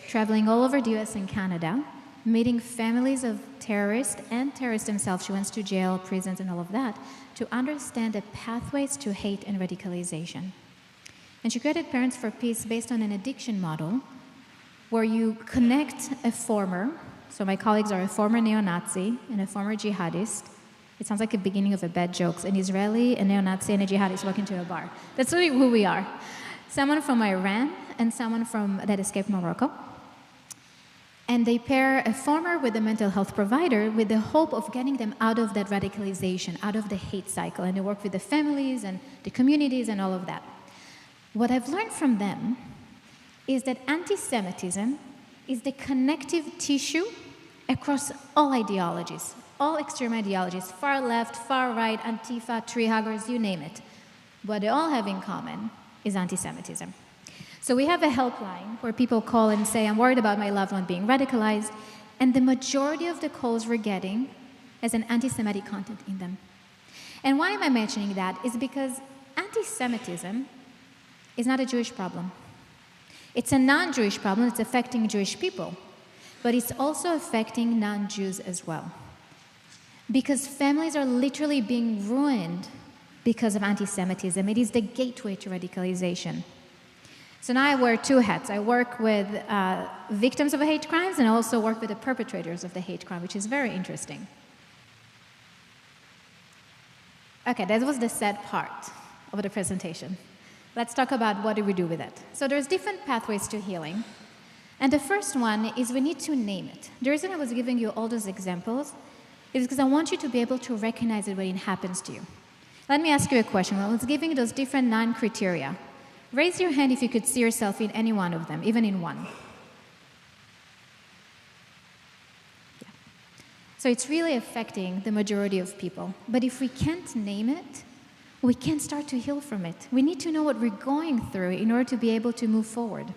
traveling all over the US and Canada, meeting families of terrorists and terrorists themselves. She went to jail, prisons, and all of that, to understand the pathways to hate and radicalization. And she created Parents for Peace based on an addiction model where you connect a former, so my colleagues are a former neo-Nazi and a former jihadist. It sounds like the beginning of a bad joke. An Israeli, a neo-Nazi, and a jihadist walk into a bar. That's really who we are. Someone from Iran and someone that escaped Morocco. And they pair a former with a mental health provider with the hope of getting them out of that radicalization, out of the hate cycle. And they work with the families and the communities and all of that. What I've learned from them is that anti-Semitism is the connective tissue across all ideologies, all extreme ideologies, far left, far right, Antifa, tree huggers, you name it. What they all have in common is anti-Semitism. So we have a helpline where people call and say, I'm worried about my loved one being radicalized, and the majority of the calls we're getting has an anti-Semitic content in them. And why am I mentioning that? Is because anti-Semitism is not a Jewish problem. It's a non-Jewish problem, it's affecting Jewish people, but it's also affecting non-Jews as well. Because families are literally being ruined because of anti-Semitism. It is the gateway to radicalization. So now I wear two hats. I work with victims of hate crimes and I also work with the perpetrators of the hate crime, which is very interesting. Okay, that was the sad part of the presentation. Let's talk about what do we do with it. So there's different pathways to healing. And the first one is we need to name it. The reason I was giving you all those examples is because I want you to be able to recognize it when it happens to you. Let me ask you a question. When I was giving those different 9 criteria, raise your hand if you could see yourself in any one of them, even in one. Yeah. So it's really affecting the majority of people. But if we can't name it, we can't start to heal from it. We need to know what we're going through in order to be able to move forward.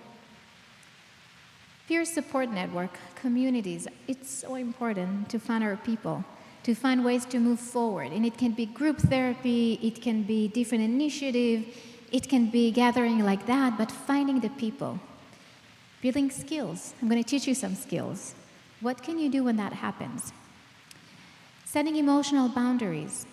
Peer support network, communities, it's so important to find our people, to find ways to move forward. And it can be group therapy, it can be different initiative, it can be gathering like that, but finding the people. Building skills. I'm going to teach you some skills. What can you do when that happens? Setting emotional boundaries.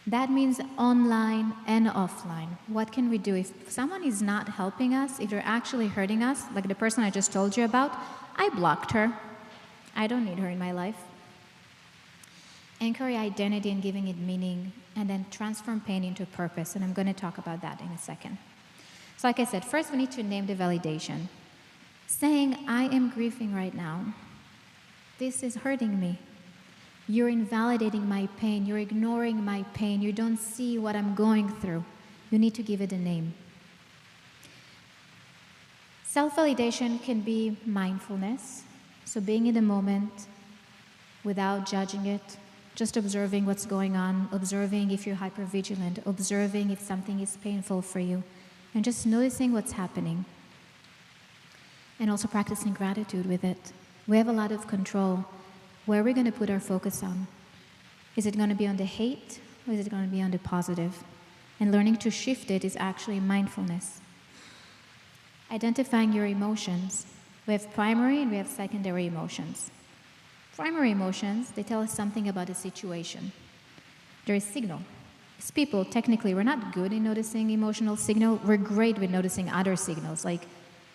That means online and offline. What can we do? If someone is not helping us, if they're actually hurting us, like the person I just told you about, I blocked her. I don't need her in my life. Anchor your identity and giving it meaning, and then transform pain into purpose. And I'm going to talk about that in a second. So like I said, first we need to name the validation. Saying, I am grieving right now. This is hurting me. You're invalidating my pain. You're ignoring my pain. You don't see what I'm going through. You need to give it a name. Self-validation can be mindfulness. So being in the moment without judging it, just observing what's going on, observing if you're hypervigilant, observing if something is painful for you, and just noticing what's happening. And also practicing gratitude with it. We have a lot of control. Where are we going to put our focus on? Is it going to be on the hate, or is it going to be on the positive? And learning to shift it is actually mindfulness. Identifying your emotions. We have primary and we have secondary emotions. Primary emotions, they tell us something about a situation. There is signal. As people, technically, we're not good in noticing emotional signal. We're great with noticing other signals. Like,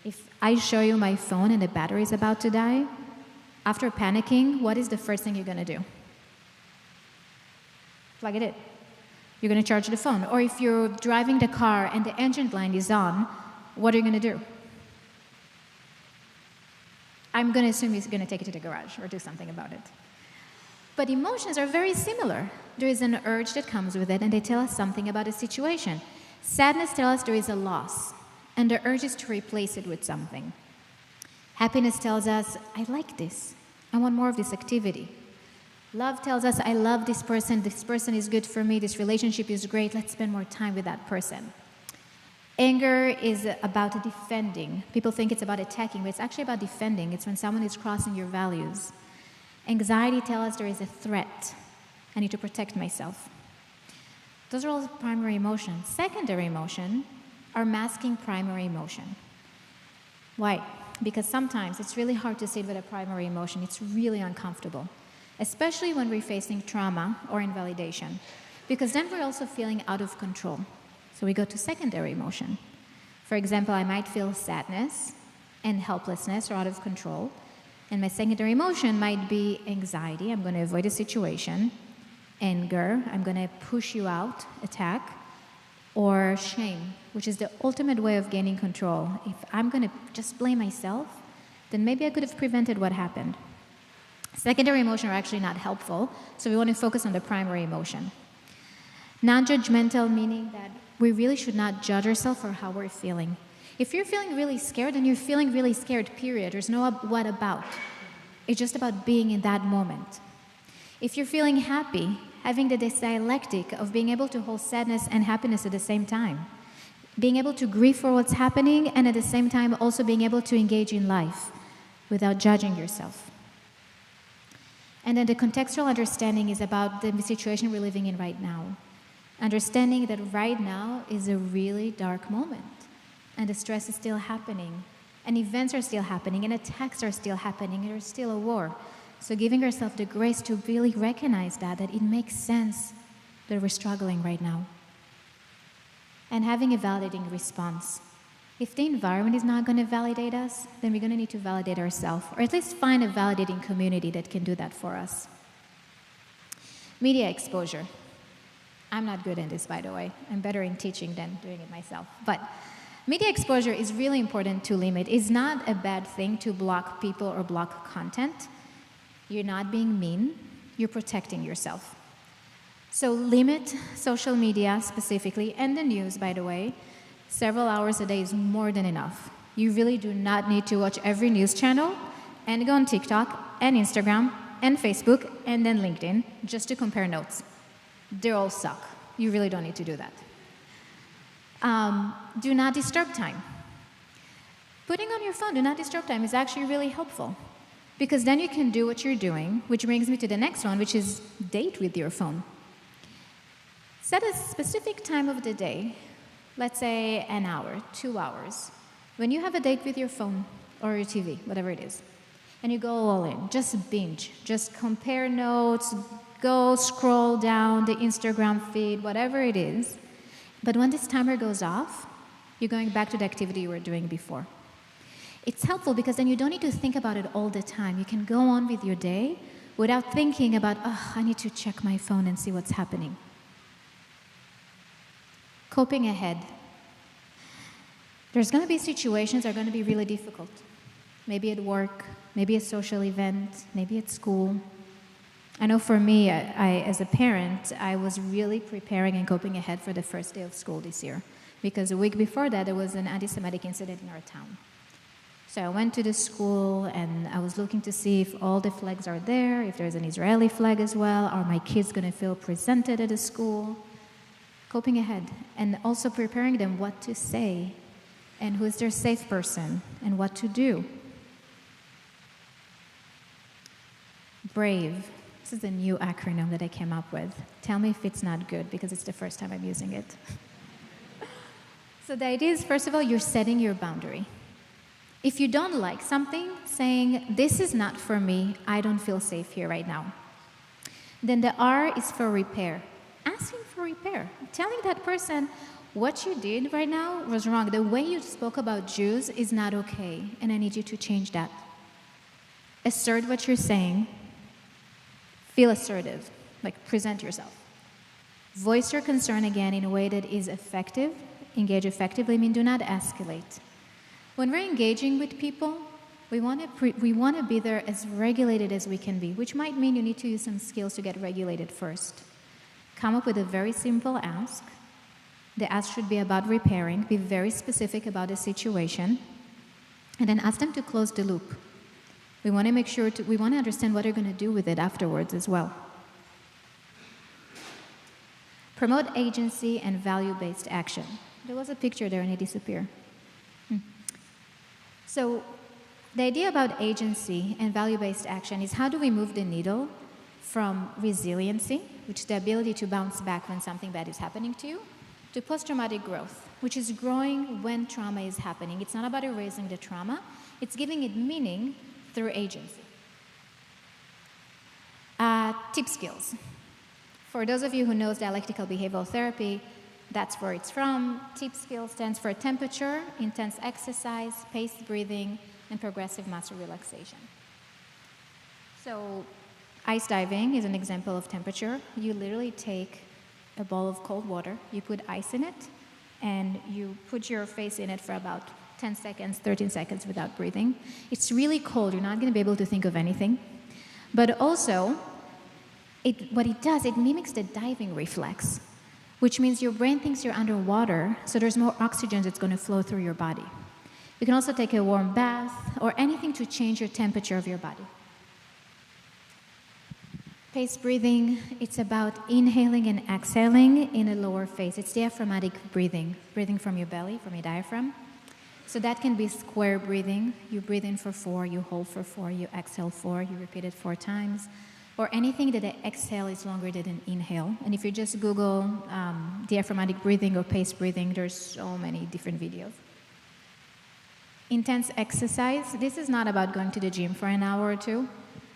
if I show you my phone and the battery is about to die, after panicking, what is the first thing you're going to do? Plug it in. You're going to charge the phone. Or if you're driving the car and the engine light is on, what are you going to do? I'm going to assume you're going to take it to the garage or do something about it. But emotions are very similar. There is an urge that comes with it, and they tell us something about a situation. Sadness tells us there is a loss, and the urge is to replace it with something. Happiness tells us, I like this. I want more of this activity. Love tells us, I love this person is good for me, this relationship is great, let's spend more time with that person. Anger is about defending. People think it's about attacking, but it's actually about defending. It's when someone is crossing your values. Anxiety tells us there is a threat. I need to protect myself. Those are all primary emotions. Secondary emotion are masking primary emotion. Why? Because sometimes it's really hard to sit with a primary emotion. It's really uncomfortable, especially when we're facing trauma or invalidation, because then we're also feeling out of control. So we go to secondary emotion. For example, I might feel sadness and helplessness or out of control, and my secondary emotion might be anxiety, I'm going to avoid a situation, anger, I'm going to push you out, attack, or shame, which is the ultimate way of gaining control. If I'm going to just blame myself, then maybe I could have prevented what happened. Secondary emotion are actually not helpful, so we want to focus on the primary emotion. Non-judgmental, meaning that we really should not judge ourselves for how we're feeling. If you're feeling really scared, then you're feeling really scared, period. There's no what about. It's just about being in that moment. If you're feeling happy, having the dialectic of being able to hold sadness and happiness at the same time. Being able to grieve for what's happening and at the same time also being able to engage in life without judging yourself. And then the contextual understanding is about the situation we're living in right now. Understanding that right now is a really dark moment, and the stress is still happening, and events are still happening, and attacks are still happening, and there's still a war. So giving ourselves the grace to really recognize that it makes sense that we're struggling right now. And having a validating response. If the environment is not going to validate us, then we're going to need to validate ourselves, or at least find a validating community that can do that for us. Media exposure. I'm not good in this, by the way. I'm better in teaching than doing it myself. But media exposure is really important to limit. It's not a bad thing to block people or block content. You're not being mean. You're protecting yourself. So limit social media specifically, and the news, by the way. Several hours a day is more than enough. You really do not need to watch every news channel and go on TikTok and Instagram and Facebook and then LinkedIn just to compare notes. They all suck. You really don't need to do that. Do not disturb time. Putting on your phone, do not disturb time, is actually really helpful, because then you can do what you're doing, which brings me to the next one, which is date with your phone. Set a specific time of the day, let's say an hour, 2 hours, when you have a date with your phone or your TV, whatever it is, and you go all in, just binge, just compare notes, go scroll down the Instagram feed, whatever it is. But when this timer goes off, you're going back to the activity you were doing before. It's helpful because then you don't need to think about it all the time. You can go on with your day without thinking about, oh, I need to check my phone and see what's happening. Coping ahead. There's going to be situations that are going to be really difficult. Maybe at work, maybe a social event, maybe at school. I know for me, as a parent, I was really preparing and coping ahead for the first day of school this year, because a week before that, there was an anti-Semitic incident in our town. So I went to the school, and I was looking to see if all the flags are there, if there's an Israeli flag as well, are my kids going to feel presented at the school? Coping ahead, and also preparing them what to say, and who is their safe person, and what to do. BRAVE. This is a new acronym that I came up with. Tell me if it's not good, because it's the first time I'm using it. So the idea is, first of all, you're setting your boundary. If you don't like something, saying, this is not for me, I don't feel safe here right now. Then the R is for repair. Asking for repair. Telling that person, what you did right now was wrong. The way you spoke about Jews is not okay, and I need you to change that. Assert what you're saying. Feel assertive, like present yourself. Voice your concern again in a way that is effective. Engage effectively, I mean do not escalate. When we're engaging with people, we want to be there as regulated as we can be, which might mean you need to use some skills to get regulated first. Come up with a very simple ask. The ask should be about repairing, be very specific about the situation, and then ask them to close the loop. We want to make sure we want to understand what they're going to do with it afterwards as well. Promote agency and value-based action. There was a picture there and it disappeared. So the idea about agency and value-based action is, how do we move the needle from resiliency, which is the ability to bounce back when something bad is happening to you, to post-traumatic growth, which is growing when trauma is happening. It's not about erasing the trauma, it's giving it meaning through agency. Tip skills. For those of you who knows dialectical behavioral therapy, that's where it's from. Tip skills stands for temperature, intense exercise, paced breathing, and progressive muscle relaxation. So ice diving is an example of temperature. You literally take a bowl of cold water, you put ice in it, and you put your face in it for about 10 seconds, 13 seconds without breathing. It's really cold. You're not going to be able to think of anything. But also, what it does, it mimics the diving reflex, which means your brain thinks you're underwater, so there's more oxygen that's going to flow through your body. You can also take a warm bath or anything to change your temperature of your body. Paced breathing, it's about inhaling and exhaling in a lower phase. It's diaphragmatic breathing, breathing from your belly, from your diaphragm. So that can be square breathing. You breathe in for 4, you hold for 4, you exhale 4, you repeat it 4 times. Or anything that the exhale is longer than an inhale. And if you just Google diaphragmatic breathing or paced breathing, there's so many different videos. Intense exercise, this is not about going to the gym for an hour or 2.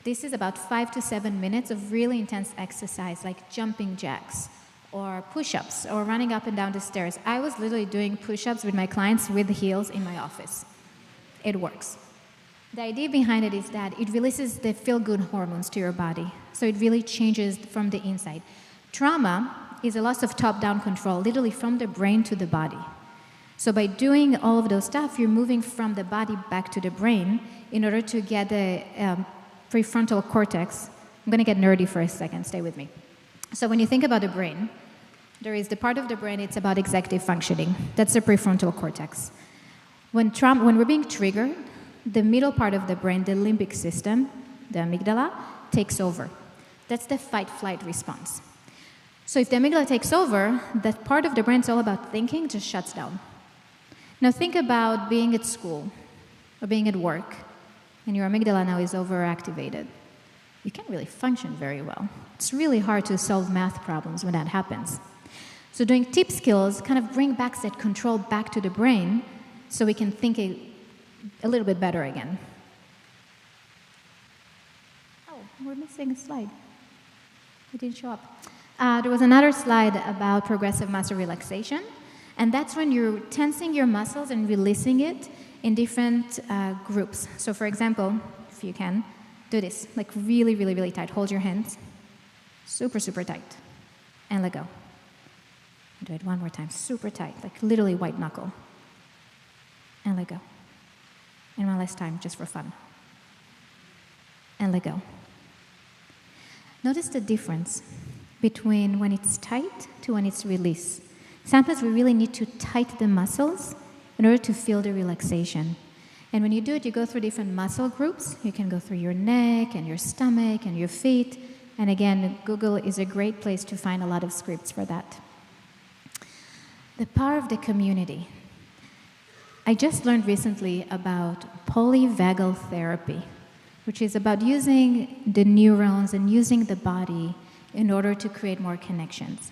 This is about 5 to 7 minutes of really intense exercise, like jumping jacks, or push-ups, or running up and down the stairs. I was literally doing push-ups with my clients with heels in my office. It works. The idea behind it is that it releases the feel-good hormones to your body, so it really changes from the inside. Trauma is a loss of top-down control, literally from the brain to the body. So by doing all of those stuff, you're moving from the body back to the brain in order to get the prefrontal cortex. I'm going to get nerdy for a second, stay with me. So when you think about the brain, there is the part of the brain, it's about executive functioning. That's the prefrontal cortex. When we're being triggered, the middle part of the brain, the limbic system, the amygdala, takes over. That's the fight-flight response. So if the amygdala takes over, that part of the brain is all about thinking, just shuts down. Now think about being at school or being at work, and your amygdala now is overactivated. You can't really function very well. It's really hard to solve math problems when that happens. So doing tip skills kind of bring back that control back to the brain so we can think a little bit better again. Oh, we're missing a slide. It didn't show up. There was another slide about progressive muscle relaxation, and that's when you're tensing your muscles and releasing it in different groups. So for example, if you can, do this, like really, really, really tight. Hold your hands, super, super tight, and let go. Do it one more time, super tight, like literally white knuckle, and let go. And one last time, just for fun. And let go. Notice the difference between when it's tight to when it's released. Sometimes we really need to tighten the muscles in order to feel the relaxation. And when you do it, you go through different muscle groups. You can go through your neck and your stomach and your feet. And again, Google is a great place to find a lot of scripts for that. The power of the community. I just learned recently about polyvagal therapy, which is about using the neurons and using the body in order to create more connections.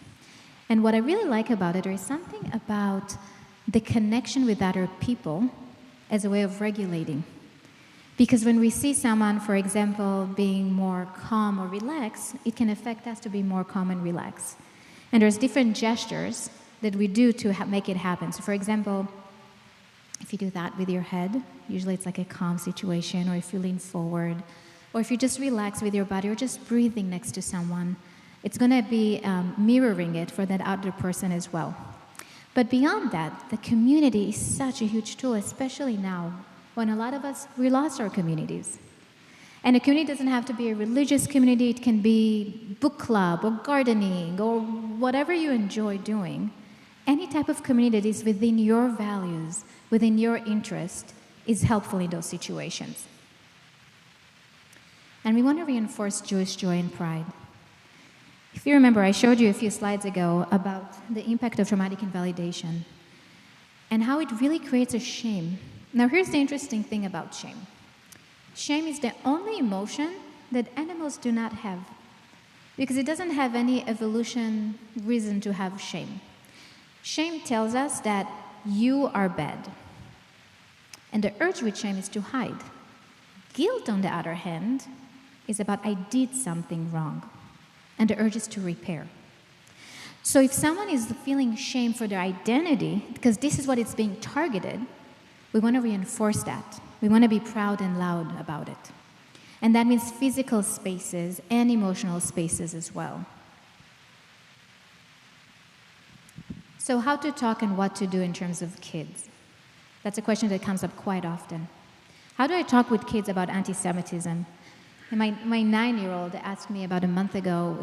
And what I really like about it, there is something about the connection with other people as a way of regulating. Because when we see someone, for example, being more calm or relaxed, it can affect us to be more calm and relaxed. And there's different gestures that we do to make it happen. So for example, if you do that with your head, usually it's like a calm situation, or if you lean forward, or if you just relax with your body, or just breathing next to someone, it's going to be mirroring it for that other person as well. But beyond that, the community is such a huge tool, especially now, when a lot of us, we lost our communities. And a community doesn't have to be a religious community. It can be book club or gardening or whatever you enjoy doing. Any type of community that is within your values, within your interest, is helpful in those situations. And we want to reinforce Jewish joy and pride. If you remember, I showed you a few slides ago about the impact of traumatic invalidation and how it really creates a shame. Now, here's the interesting thing about shame. Shame is the only emotion that animals do not have. because it doesn't have any evolution reason to have shame. Shame tells us that you are bad. And the urge with shame is to hide. Guilt, on the other hand, is about I did something wrong. And the urge is to repair. So if someone is feeling shame for their identity, because this is what it's being targeted, we want to reinforce that. We want to be proud and loud about it. And that means physical spaces and emotional spaces as well. So how to talk and what to do in terms of kids? That's a question that comes up quite often. How do I talk with kids about anti-Semitism? And my 9-year-old asked me about a month ago,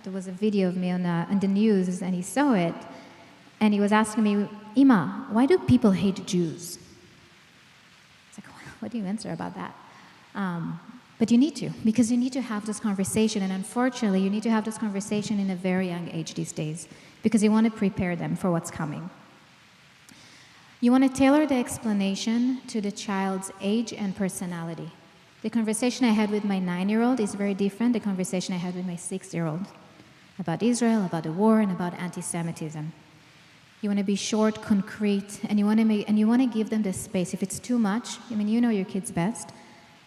there was a video of me on the news, and he saw it, and he was asking me, Ima, why do people hate Jews? It's like, what do you answer about that? But you need to, because you need to have this conversation, and unfortunately, you need to have this conversation in a very young age these days, because you want to prepare them for what's coming. You want to tailor the explanation to the child's age and personality. The conversation I had with my 9-year-old is very different than the conversation I had with my 6-year-old about Israel, about the war, and about anti-Semitism. You want to be short, concrete, and you want to give them the space. If it's too much, you know your kids best.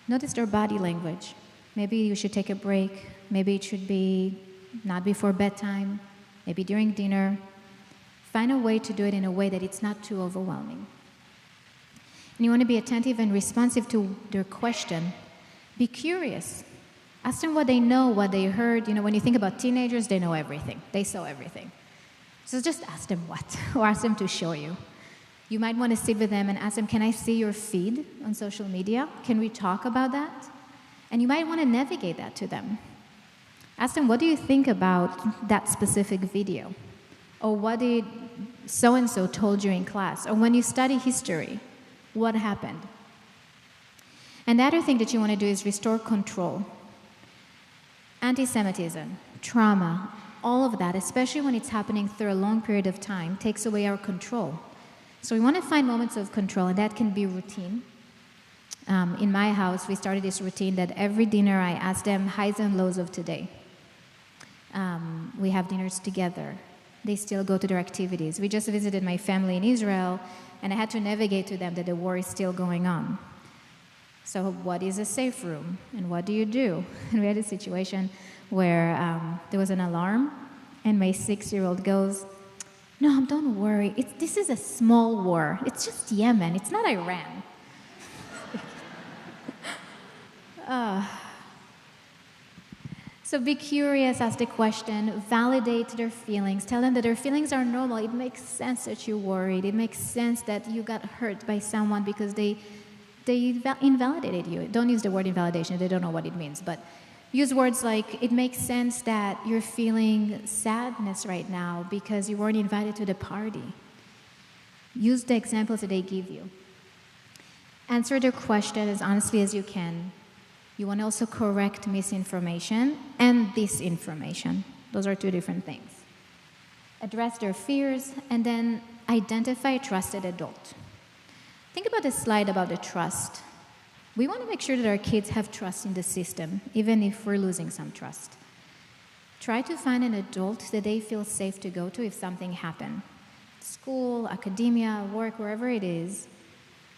Notice their body language. Maybe you should take a break. Maybe it should be not before bedtime. Maybe during dinner. Find a way to do it in a way that it's not too overwhelming. And you want to be attentive and responsive to their question. Be curious. Ask them what they know, what they heard. When you think about teenagers, they know everything. They saw everything. So just ask them what, or ask them to show you. You might want to sit with them and ask them, can I see your feed on social media? Can we talk about that? And you might want to navigate that to them. Ask them, what do you think about that specific video? Or what did so-and-so told you in class? Or when you study history, what happened? And the other thing that you want to do is restore control. Anti-Semitism, trauma, all of that, especially when it's happening through a long period of time, takes away our control. So we want to find moments of control, and that can be routine. In my house, we started this routine that every dinner I ask them highs and lows of today. We have dinners together. They still go to their activities. We just visited my family in Israel, and I had to navigate to them that the war is still going on. So what is a safe room, and what do you do? And we had a situation where there was an alarm, and my 6-year-old goes, no, don't worry. This is a small war. It's just Yemen. It's not Iran. So be curious, ask the question, validate their feelings, tell them that their feelings are normal. It makes sense that you're worried. It makes sense that you got hurt by someone because they invalidated you. Don't use the word invalidation, they don't know what it means, but use words like, it makes sense that you're feeling sadness right now because you weren't invited to the party. Use the examples that they give you. Answer their question as honestly as you can. You want to also correct misinformation and disinformation. Those are two different things. Address their fears, and then identify a trusted adult. Think about the slide about the trust. We want to make sure that our kids have trust in the system, even if we're losing some trust. Try to find an adult that they feel safe to go to if something happened. School, academia, work, wherever it is,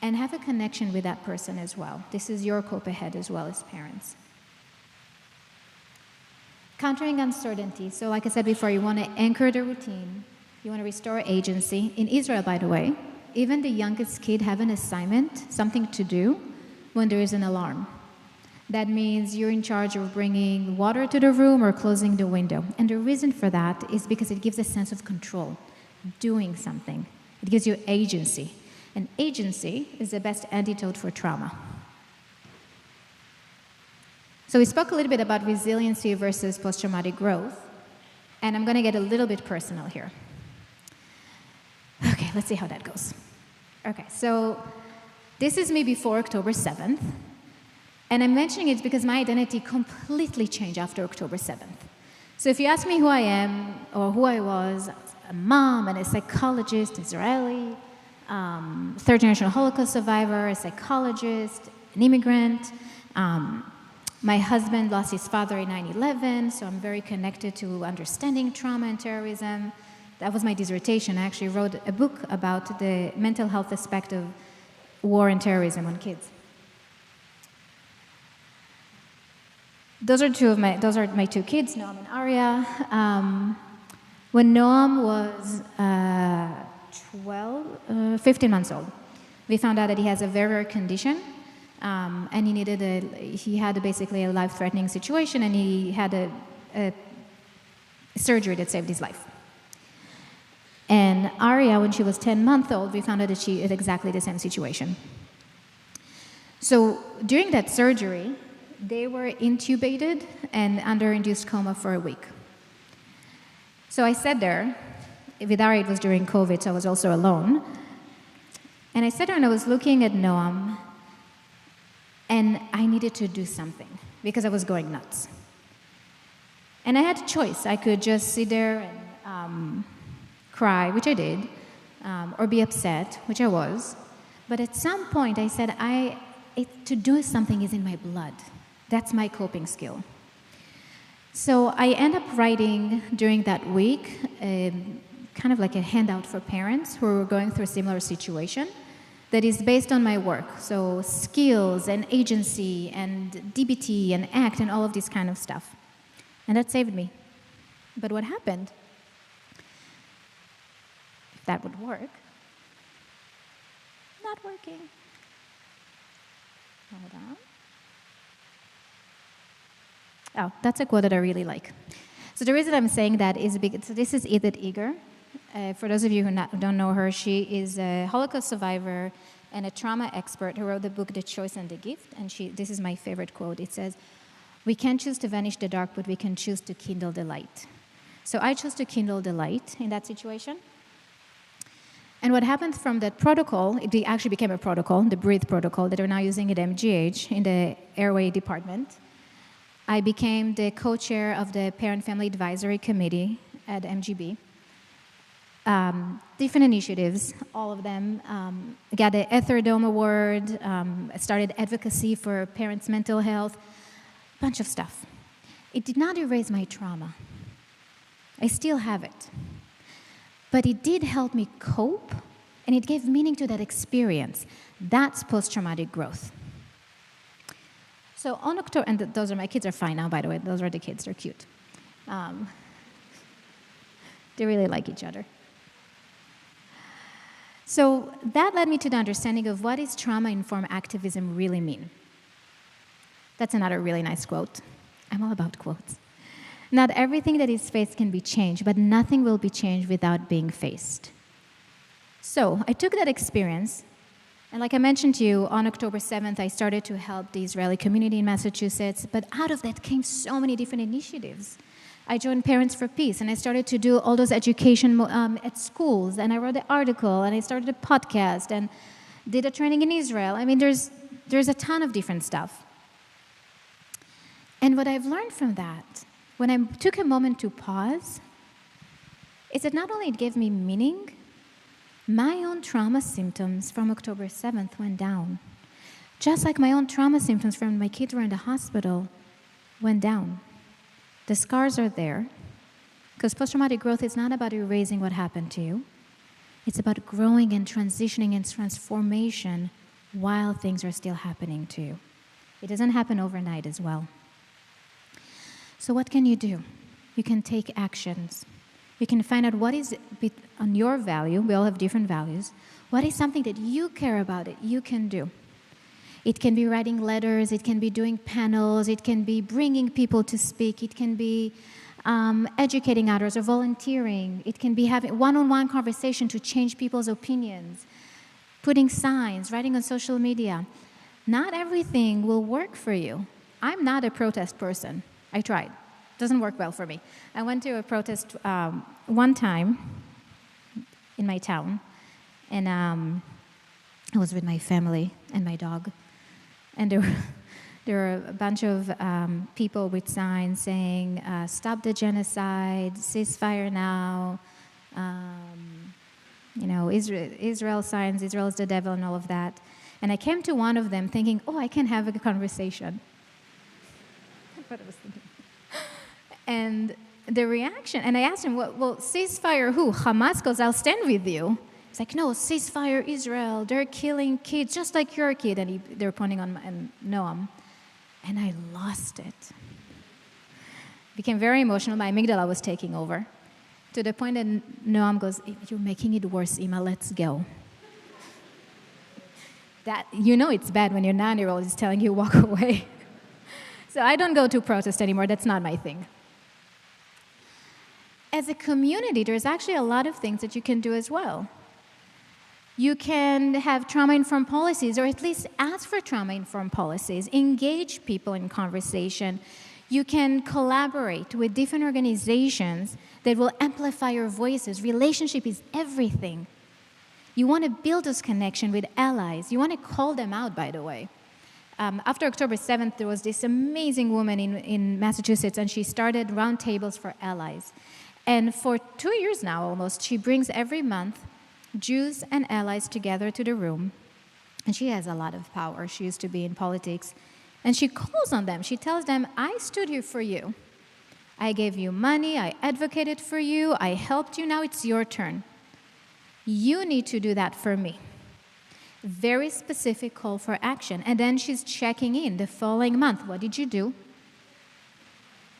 and have a connection with that person as well. This is your cope ahead as well as parents. Countering uncertainty. So like I said before, you want to anchor the routine. You want to restore agency. In Israel, by the way, even the youngest kid have an assignment, something to do, when there is an alarm. That means you're in charge of bringing water to the room or closing the window. And the reason for that is because it gives a sense of control, doing something. It gives you agency. And agency is the best antidote for trauma. So we spoke a little bit about resiliency versus post-traumatic growth, and I'm going to get a little bit personal here. Okay, let's see how that goes. Okay, so this is me before October 7th, and I'm mentioning it because my identity completely changed after October 7th. So if you ask me who I am or who I was, a mom and a psychologist, Israeli, third-generation Holocaust survivor, a psychologist, an immigrant, My husband lost his father in 9/11, so I'm very connected to understanding trauma and terrorism. That was my dissertation. I actually wrote a book about the mental health aspect of war and terrorism on kids. Those are my two kids, Noam and Aria. When Noam was 15 months old, we found out that he has a very rare condition, and he had basically a life-threatening situation, and he had a surgery that saved his life. And Aria, when she was 10 months old, we found out that she had exactly the same situation. So during that surgery, they were intubated and under induced coma for a week. So I sat there. With Aria, it was during COVID, so I was also alone. And I sat there and I was looking at Noam, and I needed to do something because I was going nuts. And I had a choice. I could just sit there and cry, which I did, or be upset, which I was. But at some point, I said, to do something is in my blood. That's my coping skill. So I end up writing during that week, kind of like a handout for parents who are going through a similar situation that is based on my work. So skills and agency and DBT and ACT and all of this kind of stuff. And that saved me. But what happened? If that would work. Not working. Hold on. Oh, that's a quote that I really like. So the reason I'm saying that is because this is Edith Eger. For those of you who don't know her, she is a Holocaust survivor and a trauma expert who wrote the book The Choice and the Gift. And this is my favorite quote. It says, "We can't choose to vanish the dark, but we can choose to kindle the light." So I chose to kindle the light in that situation. And what happened from that protocol, it actually became a protocol, the Breathe protocol that we're now using at MGH in the airway department. I became the co-chair of the Parent Family Advisory Committee at MGB. Different initiatives, all of them. Got the Ether Dome Award, started advocacy for parents' mental health, a bunch of stuff. It did not erase my trauma. I still have it. But it did help me cope, and it gave meaning to that experience. That's post-traumatic growth. So on October, and those are my kids are fine now, by the way. Those are the kids, they're cute. They really like each other. So that led me to the understanding of what does trauma-informed activism really mean. That's another really nice quote. I'm all about quotes. Not everything that is faced can be changed, but nothing will be changed without being faced. So I took that experience, and like I mentioned to you, on October 7th, I started to help the Israeli community in Massachusetts, but out of that came so many different initiatives. I joined Parents for Peace, and I started to do all those education at schools, and I wrote an article, and I started a podcast, and did a training in Israel. I mean, there's a ton of different stuff. And what I've learned from that, when I took a moment to pause, is that not only it gave me meaning, my own trauma symptoms from October 7th went down. Just like my own trauma symptoms from when my kids were in the hospital went down. The scars are there, because post-traumatic growth is not about erasing what happened to you. It's about growing and transitioning and transformation while things are still happening to you. It doesn't happen overnight as well. So what can you do? You can take actions. You can find out what is on your value. We all have different values. What is something that you care about that you can do? It can be writing letters. It can be doing panels. It can be bringing people to speak. It can be educating others or volunteering. It can be having one-on-one conversation to change people's opinions, putting signs, writing on social media. Not everything will work for you. I'm not a protest person. I tried. Doesn't work well for me. I went to a protest one time in my town, and I was with my family and my dog, and there were a bunch of people with signs saying, "Stop the genocide, ceasefire now," Israel signs, Israel is the devil, and all of that. And I came to one of them thinking, "Oh, I can have a conversation." what I was thinking. And the reaction, and I asked him, well, ceasefire who? Hamas? Because I'll stand with you. He's like, no, ceasefire Israel. They're killing kids just like your kid. And they're pointing on Noam. And I lost it. Became very emotional. My amygdala was taking over. To the point that Noam goes, you're making it worse, Ima, let's go. That, it's bad when your 9-year-old is telling you walk away. So I don't go to protest anymore. That's not my thing. As a community, there's actually a lot of things that you can do as well. You can have trauma-informed policies, or at least ask for trauma-informed policies, engage people in conversation. You can collaborate with different organizations that will amplify your voices. Relationship is everything. You want to build this connection with allies. You want to call them out, by the way. After October 7th, there was this amazing woman in Massachusetts, and she started roundtables for allies. And for 2 years now, almost, she brings every month Jews and allies together to the room. And she has a lot of power. She used to be in politics. And she calls on them. She tells them, I stood here for you. I gave you money. I advocated for you. I helped you. Now it's your turn. You need to do that for me. Very specific call for action. And then she's checking in the following month. What did you do?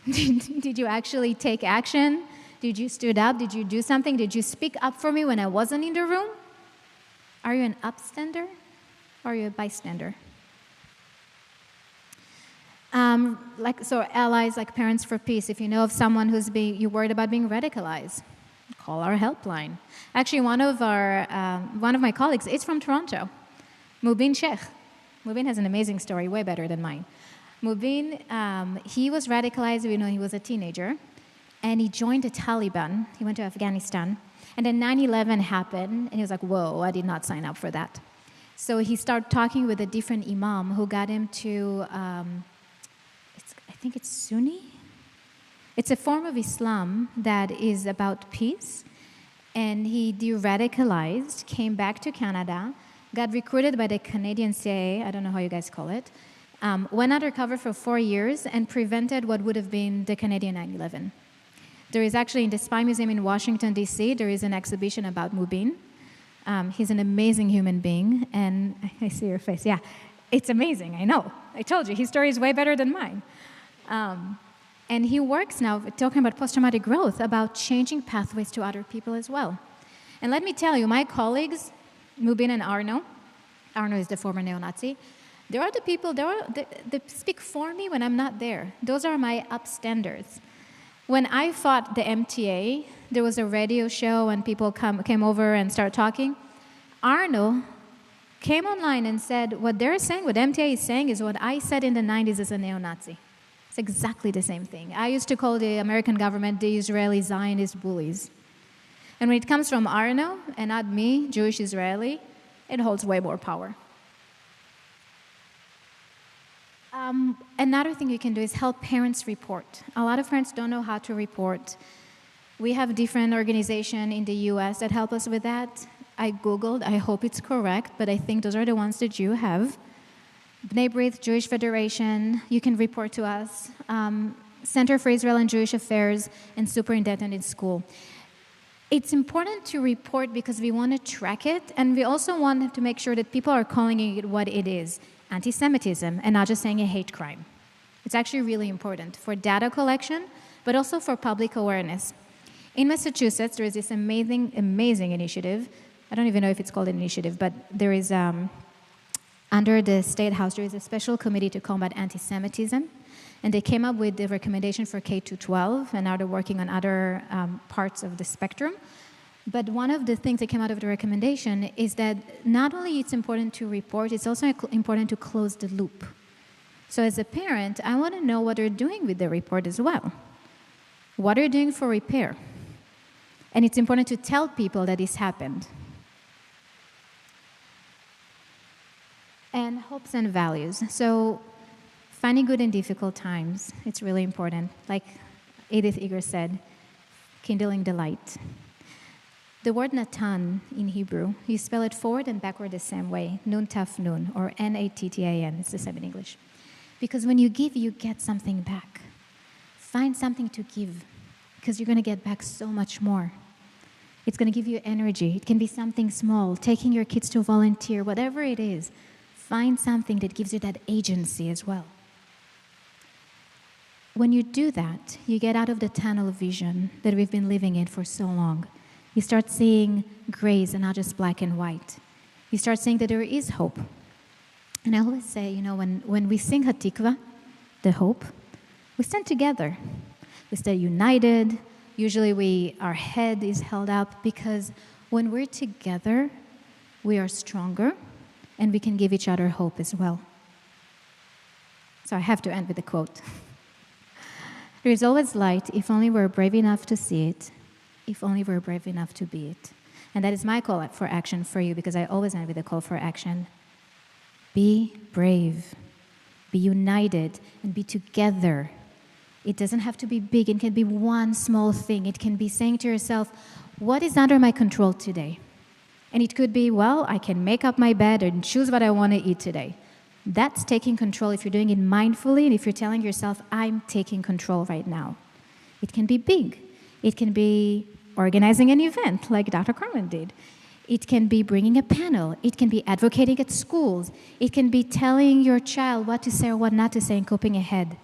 Did you actually take action? Did you stood up? Did you do something? Did you speak up for me when I wasn't in the room? Are you an upstander or are you a bystander? So allies like Parents for Peace, if you know of someone you're worried about being radicalized, call our helpline. Actually, one of my colleagues is from Toronto, Mubin Sheikh. Mubin has an amazing story, way better than mine. Mubin, he was radicalized when he was a teenager. And he joined the Taliban. He went to Afghanistan. And then 9/11 happened, and he was like, whoa, I did not sign up for that. So he started talking with a different imam who got him to, I think it's Sunni? It's a form of Islam that is about peace. And he de-radicalized, came back to Canada, got recruited by the Canadian CIA, I don't know how you guys call it, went undercover for 4 years and prevented what would have been the Canadian 9/11. There is actually in the Spy Museum in Washington, D.C., there is an exhibition about Mubin. He's an amazing human being, and I see your face. Yeah, it's amazing, I know. I told you, his story is way better than mine. And he works now, talking about post-traumatic growth, about changing pathways to other people as well. And let me tell you, my colleagues, Mubin and Arno is the former neo-Nazi, there are the people that speak for me when I'm not there. Those are my upstanders. When I fought the MTA, there was a radio show and people came over and started talking. Arno came online and said, what they're saying, what MTA is saying is what I said in the 90s as a neo-Nazi. It's exactly the same thing. I used to call the American government the Israeli Zionist bullies. And when it comes from Arno and not me, Jewish Israeli, it holds way more power. Another thing you can do is help parents report. A lot of parents don't know how to report. We have different organizations in the US that help us with that. I Googled, I hope it's correct, but I think those are the ones that you have. B'nai B'rith, Jewish Federation, you can report to us. Center for Israel and Jewish Affairs, and Superintendent in School. It's important to report because we want to track it, and we also want to make sure that people are calling it what it is. Anti-Semitism, and not just saying a hate crime. It's actually really important for data collection, but also for public awareness. In Massachusetts, there is this amazing initiative. I don't even know if it's called an initiative, but there is, under the State House, there is a special committee to combat anti-Semitism, and they came up with the recommendation for K-12, and now they're working on other parts of the spectrum. But one of the things that came out of the recommendation is that not only it's important to report, it's also important to close the loop. So as a parent, I want to know what they're doing with the report as well. What are you doing for repair? And it's important to tell people that this happened. And hopes and values. So finding good in difficult times, it's really important. Like Edith Eger said, kindling the light. The word Natan in Hebrew, you spell it forward and backward the same way, nun taf nun, or N-A-T-T-A-N, it's the same in English. Because when you give, you get something back. Find something to give, because you're going to get back so much more. It's going to give you energy. It can be something small, taking your kids to volunteer, whatever it is. Find something that gives you that agency as well. When you do that, you get out of the tunnel vision that we've been living in for so long. You start seeing grays and not just black and white. You start seeing that there is hope. And I always say, when we sing Hatikva, the hope, we stand together. We stand united. Usually our head is held up, because when we're together, we are stronger and we can give each other hope as well. So I have to end with a quote. There is always light if only we're brave enough to see it, if only we're brave enough to be it. And that is my call for action for you, because I always end with a call for action. Be brave, be united, and be together. It doesn't have to be big. It can be one small thing. It can be saying to yourself, what is under my control today? And it could be, I can make up my bed and choose what I want to eat today. That's taking control if you're doing it mindfully and if you're telling yourself, I'm taking control right now. It can be big. It can be organizing an event like Dr. Carmen did. It can be bringing a panel. It can be advocating at schools. It can be telling your child what to say or what not to say and coping ahead.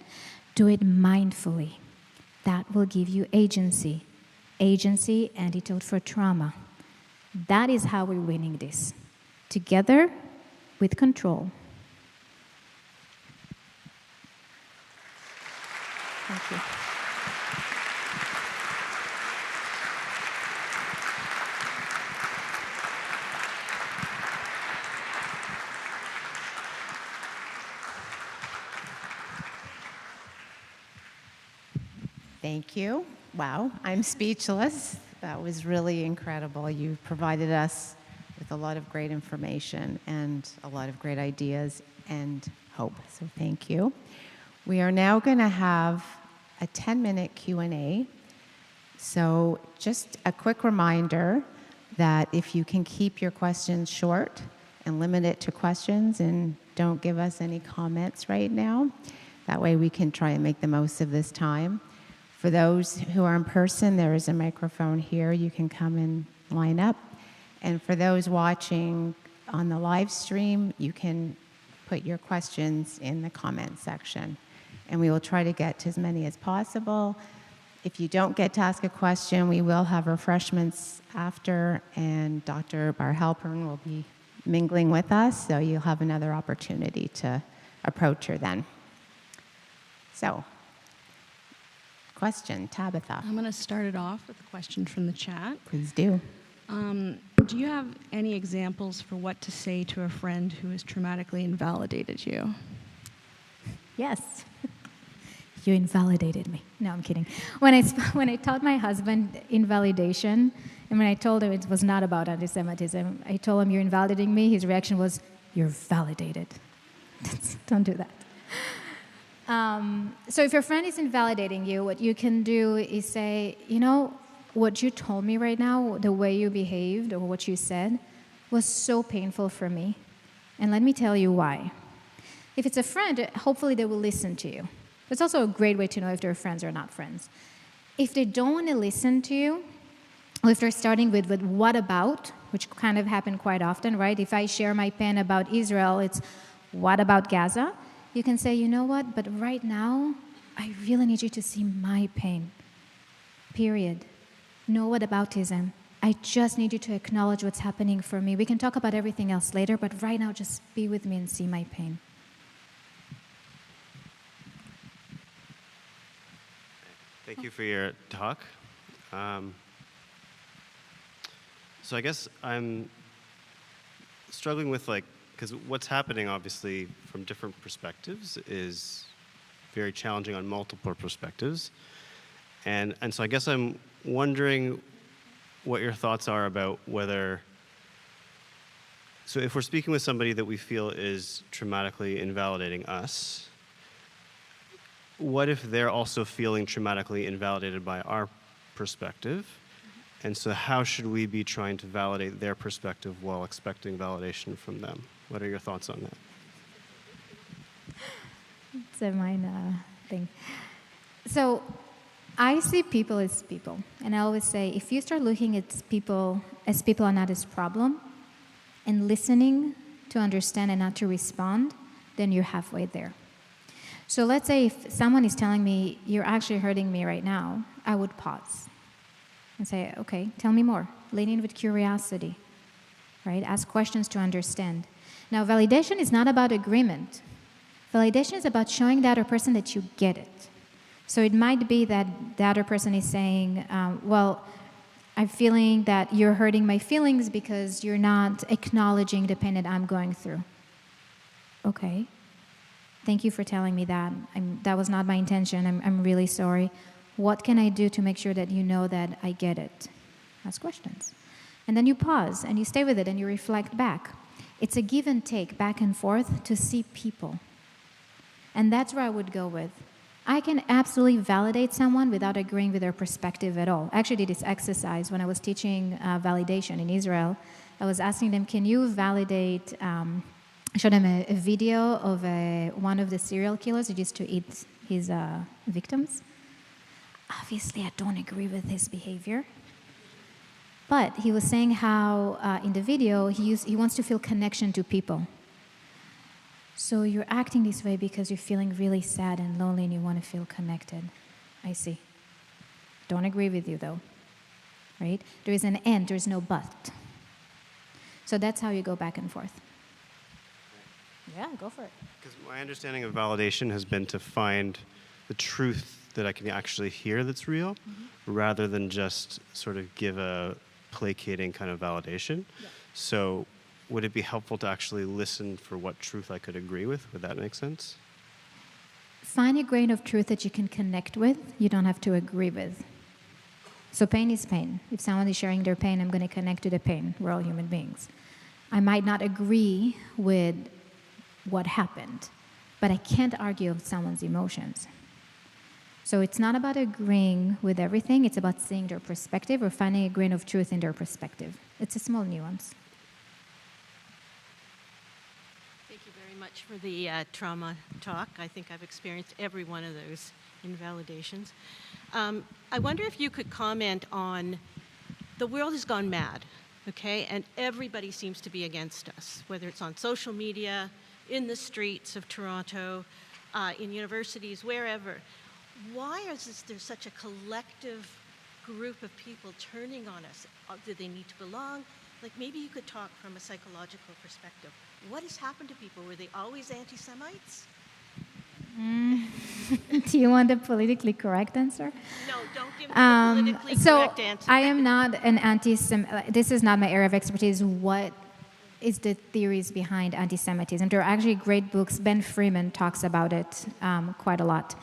Do it mindfully. That will give you agency. Agency, antidote for trauma. That is how we're winning this. Together with control. Thank you. Thank you. Wow, I'm speechless. That was really incredible. You provided us with a lot of great information and a lot of great ideas and hope. So thank you. We are now going to have a 10-minute Q&A. So just a quick reminder that if you can keep your questions short and limit it to questions and don't give us any comments right now, that way we can try and make the most of this time. For those who are in person, there is a microphone here. You can come and line up. And for those watching on the live stream, you can put your questions in the comment section. And we will try to get to as many as possible. If you don't get to ask a question, we will have refreshments after, and Dr. Bar-Halpern will be mingling with us, so you'll have another opportunity to approach her then. So, question, Tabitha. I'm going to start it off with a question from the chat. Please do. Do you have any examples for what to say to a friend who has traumatically invalidated you? Yes. You invalidated me. No, I'm kidding. When I taught my husband invalidation, and when I told him it was not about anti-Semitism, I told him, you're invalidating me. His reaction was, you're validated. Don't do that. So if your friend is invalidating you, what you can do is say, what you told me right now, the way you behaved or what you said was so painful for me. And let me tell you why. If it's a friend, hopefully they will listen to you. It's also a great way to know if they're friends or not friends. If they don't want to listen to you, or if they're starting with what about, which kind of happen quite often, right? If I share my pain about Israel, it's what about Gaza? You can say, you know what, but right now, I really need you to see my pain. Period. No whataboutism. I just need you to acknowledge what's happening for me. We can talk about everything else later, but right now, just be with me and see my pain. Thank you for your talk. So I guess I'm struggling with because what's happening obviously from different perspectives is very challenging on multiple perspectives. And so I guess I'm wondering what your thoughts are about whether, so if we're speaking with somebody that we feel is traumatically invalidating us, what if they're also feeling traumatically invalidated by our perspective? And so how should we be trying to validate their perspective while expecting validation from them? What are your thoughts on that? It's a mine thing. So I see people as people. And I always say, if you start looking at people as people are not as problem, and listening to understand and not to respond, then you're halfway there. So let's say if someone is telling me, you're actually hurting me right now, I would pause and say, okay, tell me more. Lean in with curiosity, right? Ask questions to understand. Now, validation is not about agreement. Validation is about showing the other person that you get it. So it might be that the other person is saying, well, I'm feeling that you're hurting my feelings because you're not acknowledging the pain that I'm going through. Okay. Thank you for telling me that. That was not my intention. I'm really sorry. What can I do to make sure that you know that I get it? Ask questions. And then you pause and you stay with it and you reflect back. It's a give and take, back and forth, to see people. And that's where I would go with. I can absolutely validate someone without agreeing with their perspective at all. I actually did this exercise when I was teaching validation in Israel. I was asking them, can you validate, show them a video of one of the serial killers who used to eat his victims. Obviously, I don't agree with his behavior. But he was saying how in the video, he wants to feel connection to people. So you're acting this way because you're feeling really sad and lonely and you want to feel connected. I see. Don't agree with you, though. Right? There is an and, there's no but. So that's how you go back and forth. Yeah, go for it. Because my understanding of validation has been to find the truth that I can actually hear that's real, rather than just sort of give a placating kind of validation. Yeah. So would it be helpful to actually listen for what truth I could agree with? Would that make sense? Find a grain of truth that you can connect with, you don't have to agree with. So pain is pain. If someone is sharing their pain, I'm going to connect to the pain. We're all human beings. I might not agree with what happened, but I can't argue with someone's emotions. So it's not about agreeing with everything, it's about seeing their perspective or finding a grain of truth in their perspective. It's a small nuance. Thank you very much for the trauma talk. I think I've experienced every one of those invalidations. I wonder if you could comment on, the world has gone mad, okay? And everybody seems to be against us, whether it's on social media, in the streets of Toronto, in universities, wherever. Why is there such a collective group of people turning on us? Do they need to belong? Like, maybe you could talk from a psychological perspective. What has happened to people? Were they always anti-Semites? Do you want a politically correct answer? No, don't give me the politically correct answer. I am not an anti-Semite. This is not my area of expertise. What is the theories behind anti-Semitism? There are actually great books. Ben Freeman talks about it quite a lot.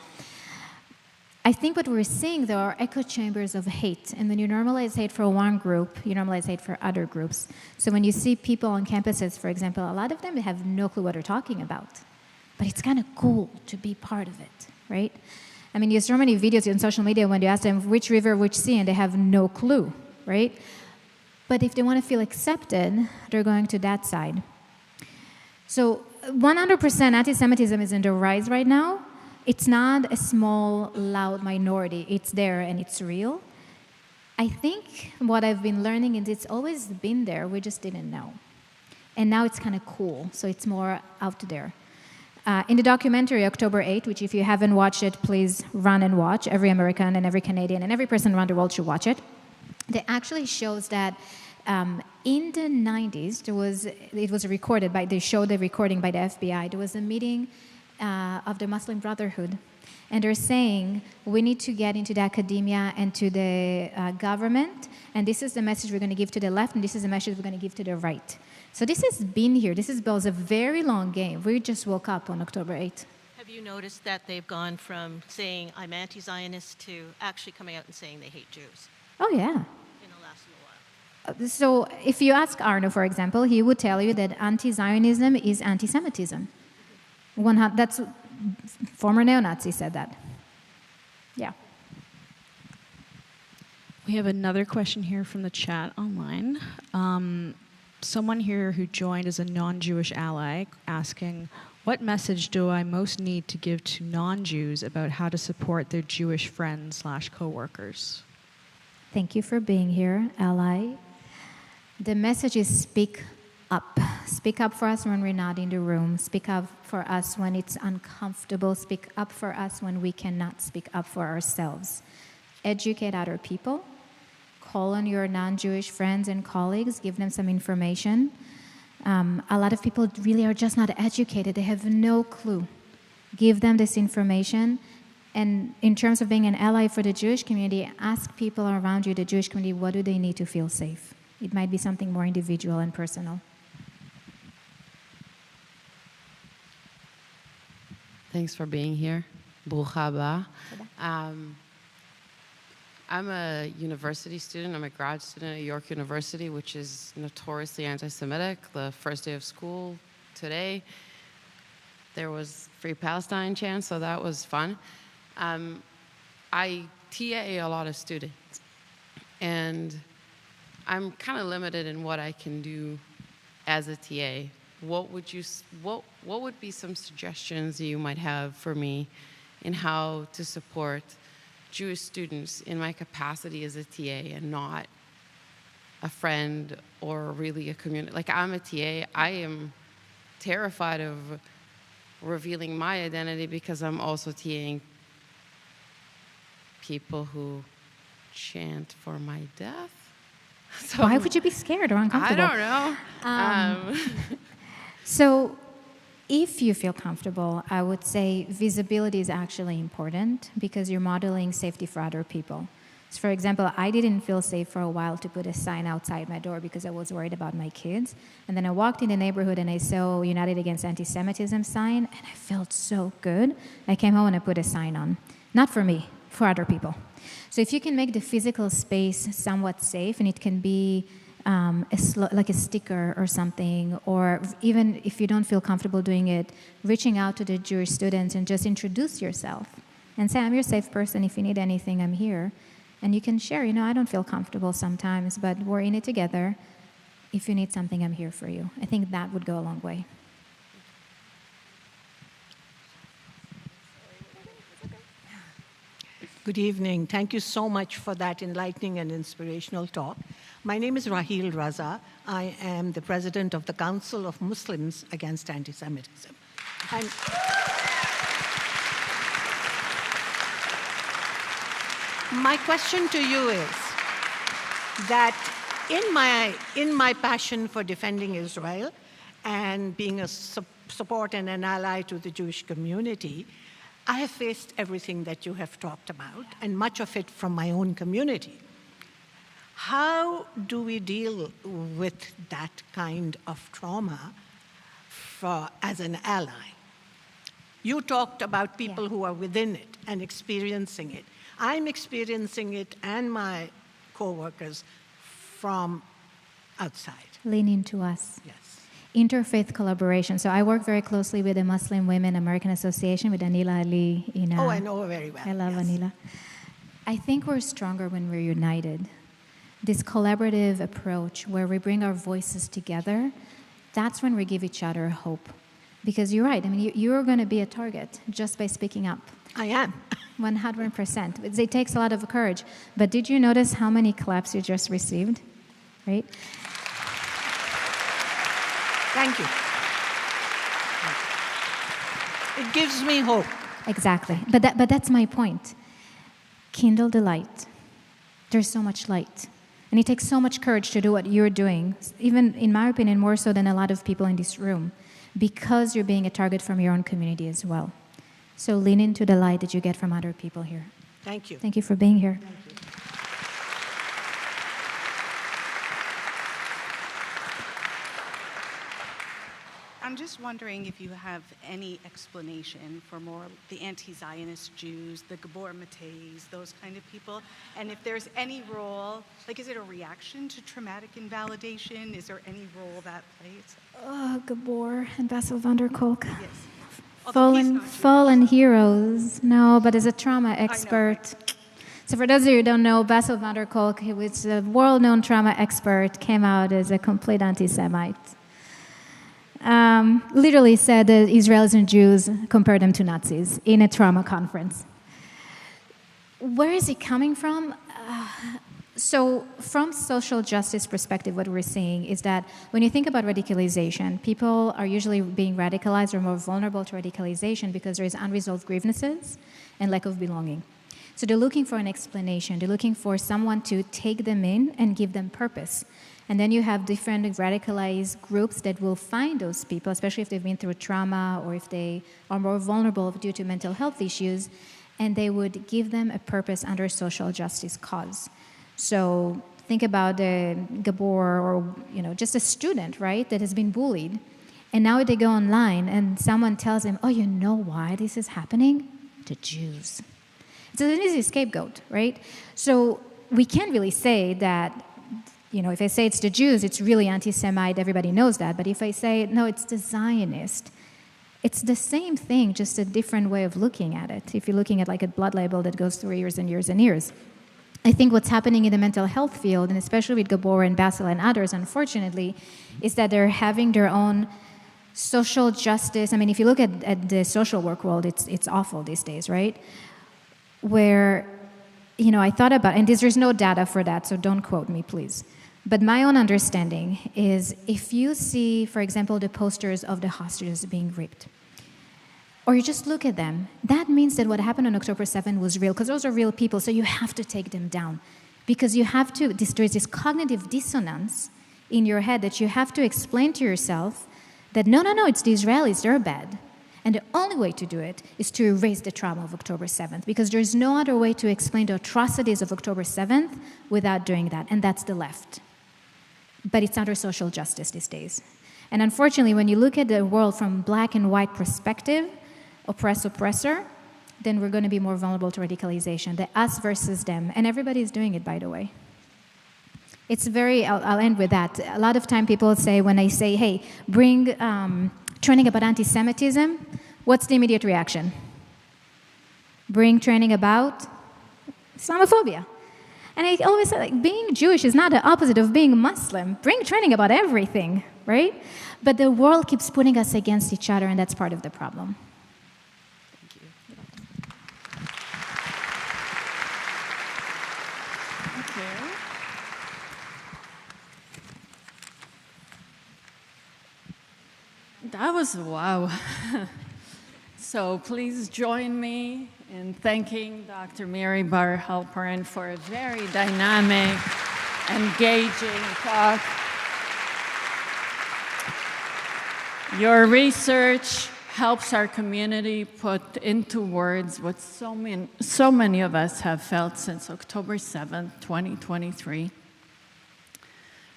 I think what we're seeing, though, are echo chambers of hate. And when you normalize hate for one group, you normalize hate for other groups. So when you see people on campuses, for example, a lot of them have no clue what they're talking about. But it's kind of cool to be part of it, right? I mean, there's so many videos on social media when you ask them which river, which sea, and they have no clue, right? But if they want to feel accepted, they're going to that side. So 100% anti-Semitism is in the rise right now. It's not a small, loud minority. It's there and it's real. I think what I've been learning is it's always been there. We just didn't know. And now it's kind of cool, so it's more out there. In the documentary October 8, which if you haven't watched it, please run and watch. Every American and every Canadian and every person around the world should watch it. It actually shows that in the 90s, they showed the recording by the FBI. There was a meeting of the Muslim Brotherhood. And they're saying, we need to get into the academia and to the government, and this is the message we're going to give to the left, and this is the message we're going to give to the right. So this has been here. This was a very long game. We just woke up on October 8th. Have you noticed that they've gone from saying, I'm anti-Zionist, to actually coming out and saying they hate Jews? Oh, yeah. In the last little while. So if you ask Arno, for example, he would tell you that anti-Zionism is anti-Semitism. That's former neo-Nazi said that. Yeah. We have another question here from the chat online. Someone here who joined as a non-Jewish ally asking, What message do I most need to give to non-Jews about how to support their Jewish friends/coworkers? Thank you for being here, ally. The message is speak up. Speak up for us when we're not in the room. Speak up for us when it's uncomfortable. Speak up for us when we cannot speak up for ourselves. Educate other people. Call on your non-Jewish friends and colleagues. Give them some information. A lot of people really are just not educated. They have no clue. Give them this information. And in terms of being an ally for the Jewish community, ask people around you, the Jewish community, what do they need to feel safe? It might be something more individual and personal. Thanks for being here. Brucha haba. I'm a university student. I'm a grad student at York University, which is notoriously anti-Semitic. The first day of school today, there was Free Palestine chant, so that was fun. I TA a lot of students, and I'm kind of limited in what I can do as a TA. What would be some suggestions you might have for me in how to support Jewish students in my capacity as a TA and not a friend or really a community? Like, I'm a TA. I am terrified of revealing my identity because I'm also TAing people who chant for my death. So why would you be scared or uncomfortable? I don't know. So if you feel comfortable, I would say visibility is actually important because you're modeling safety for other people. So for example, I didn't feel safe for a while to put a sign outside my door because I was worried about my kids. And then I walked in the neighborhood and I saw United Against Anti-Semitism sign, and I felt so good. I came home and I put a sign on. Not for me, for other people. So if you can make the physical space somewhat safe, and it can be like a sticker or something, or even if you don't feel comfortable doing it, reaching out to the Jewish students and just introduce yourself and say, I'm your safe person. If you need anything, I'm here. And you can share, I don't feel comfortable sometimes, but we're in it together. If you need something, I'm here for you. I think that would go a long way. Good evening. Thank you so much for that enlightening and inspirational talk. My name is Raheel Raza. I am the president of the Council of Muslims Against Anti-Semitism. And my question to you is that in my passion for defending Israel and being a support and an ally to the Jewish community, I have faced everything that you have talked about, and much of it from my own community. How do we deal with that kind of trauma as an ally? You talked about people who are within it and experiencing it. I'm experiencing it and my coworkers from outside. Lean into us. Yes. Interfaith collaboration. So I work very closely with the Muslim Women American Association with Anila Ali. Oh, I know her very well. I love yes. Anila. I think we're stronger when we're united. This collaborative approach where we bring our voices together, that's when we give each other hope. Because you're right. I mean, you're going to be a target just by speaking up. I am. 100%. It takes a lot of courage. But did you notice how many claps you just received? Right? Thank you. It gives me hope. Exactly. But that's my point. Kindle the light. There's so much light. And it takes so much courage to do what you're doing, even in my opinion, more so than a lot of people in this room, because you're being a target from your own community as well. So lean into the light that you get from other people here. Thank you. Thank you for being here. Thank you. I'm just wondering if you have any explanation for more the anti-Zionist Jews, the Gabor Mateis, those kind of people, and if there's any role, like is it a reaction to traumatic invalidation? Is there any role that plays? Oh, Gabor and Bessel van der Kolk. Yes. Fallen heroes. No, but as a trauma expert. So for those of you who don't know, Bessel van der Kolk, he was a world-known trauma expert, came out as a complete anti-Semite. literally said that Israelis and Jews compared them to Nazis in a trauma conference. Where is it coming from? So from social justice perspective, what we're seeing is that when you think about radicalization, people are usually being radicalized or more vulnerable to radicalization because there is unresolved grievances and lack of belonging. So they're looking for an explanation. They're looking for someone to take them in and give them purpose. And then you have different radicalized groups that will find those people, especially if they've been through trauma or if they are more vulnerable due to mental health issues, and they would give them a purpose under a social justice cause. So think about a Gabor or just a student, right, that has been bullied. And now they go online and someone tells them, oh, you know why this is happening? The Jews. It's an easy scapegoat, right? So we can't really say that, if I say it's the Jews, it's really anti-Semite, everybody knows that. But if I say, no, it's the Zionist, it's the same thing, just a different way of looking at it. If you're looking at like a blood label that goes through years and years and years. I think what's happening in the mental health field, and especially with Gabor and Basil and others, unfortunately, is that they're having their own social justice. I mean, if you look at the social work world, it's awful these days, right? Where, I thought about, and there's no data for that, so don't quote me, please. But my own understanding is if you see, for example, the posters of the hostages being raped, or you just look at them, that means that what happened on October 7th was real, because those are real people, so you have to take them down. Because you have to, there's this cognitive dissonance in your head that you have to explain to yourself that no, it's the Israelis, they're bad. And the only way to do it is to erase the trauma of October 7th, because there's no other way to explain the atrocities of October 7th without doing that, and that's the left. But it's under social justice these days. And unfortunately, when you look at the world from black and white perspective, oppressor, then we're going to be more vulnerable to radicalization, the us versus them. And everybody's doing it, by the way. It's I'll end with that. A lot of time people say, when I say, hey, bring training about anti-Semitism, what's the immediate reaction? Bring training about Islamophobia. And I always say, being Jewish is not the opposite of being Muslim. Bring training about everything, right? But the world keeps putting us against each other, and that's part of the problem. That was wow. So please join me in thanking Dr. Mary Bar-Halperin for a very dynamic, engaging talk. Your research helps our community put into words what so many of us have felt since October 7th, 2023.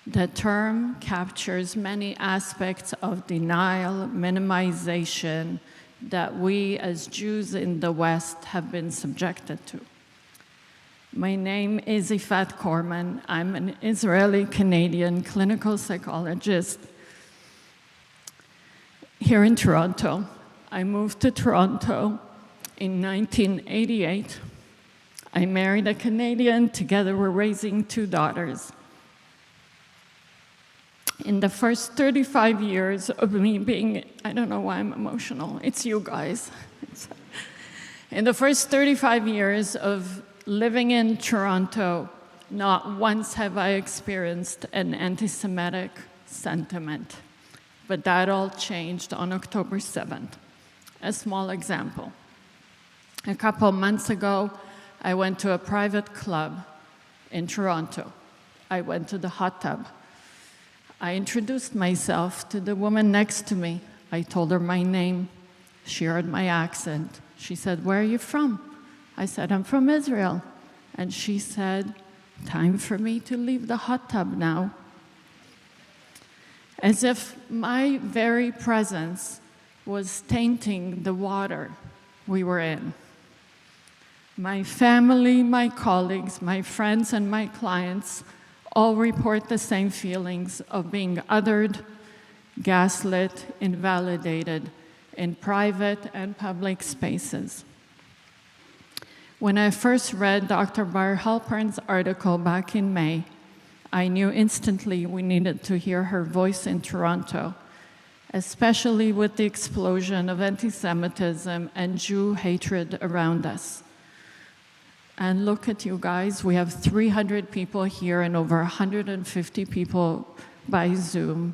The term captures many aspects of denial, minimization that we as Jews in the West have been subjected to. My name is Ifat Korman. I'm an Israeli-Canadian clinical psychologist here in Toronto. I moved to Toronto in 1988. I married a Canadian. Together we're raising 2 daughters. In the first 35 years of me being, I don't know why I'm emotional, it's you guys. In the first 35 years of living in Toronto, not once have I experienced an anti-Semitic sentiment. But that all changed on October 7th. A small example. A couple months ago, I went to a private club in Toronto. I went to the hot tub. I introduced myself to the woman next to me. I told her my name. She heard my accent. She said, "Where are you from?" I said, "I'm from Israel." And she said, "Time for me to leave the hot tub now." As if my very presence was tainting the water we were in. My family, my colleagues, my friends, and my clients all report the same feelings of being othered, gaslit, invalidated in private and public spaces. When I first read Dr. Bar-Halperin's article back in May, I knew instantly we needed to hear her voice in Toronto especially with the explosion of anti-Semitism and Jew hatred around us. And look at you guys, we have 300 people here and over 150 people by Zoom.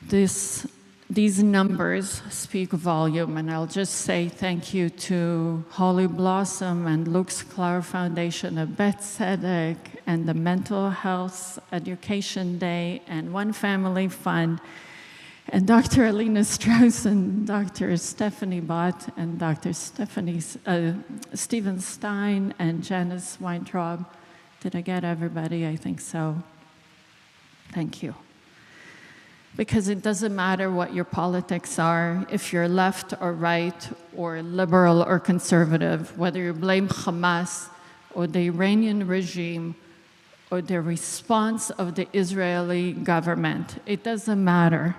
These numbers speak volume, and I'll just say thank you to Holy Blossom and Luke's Clower Foundation of Bet Tzedek and the Mental Health Education Day and One Family Fund and Dr. Alina Strauss and Dr. Stephanie Bott and Dr. Stephen Stein and Janice Weintraub. Did I get everybody? I think so. Thank you. Because it doesn't matter what your politics are, if you're left or right, or liberal or conservative, whether you blame Hamas or the Iranian regime or the response of the Israeli government, it doesn't matter.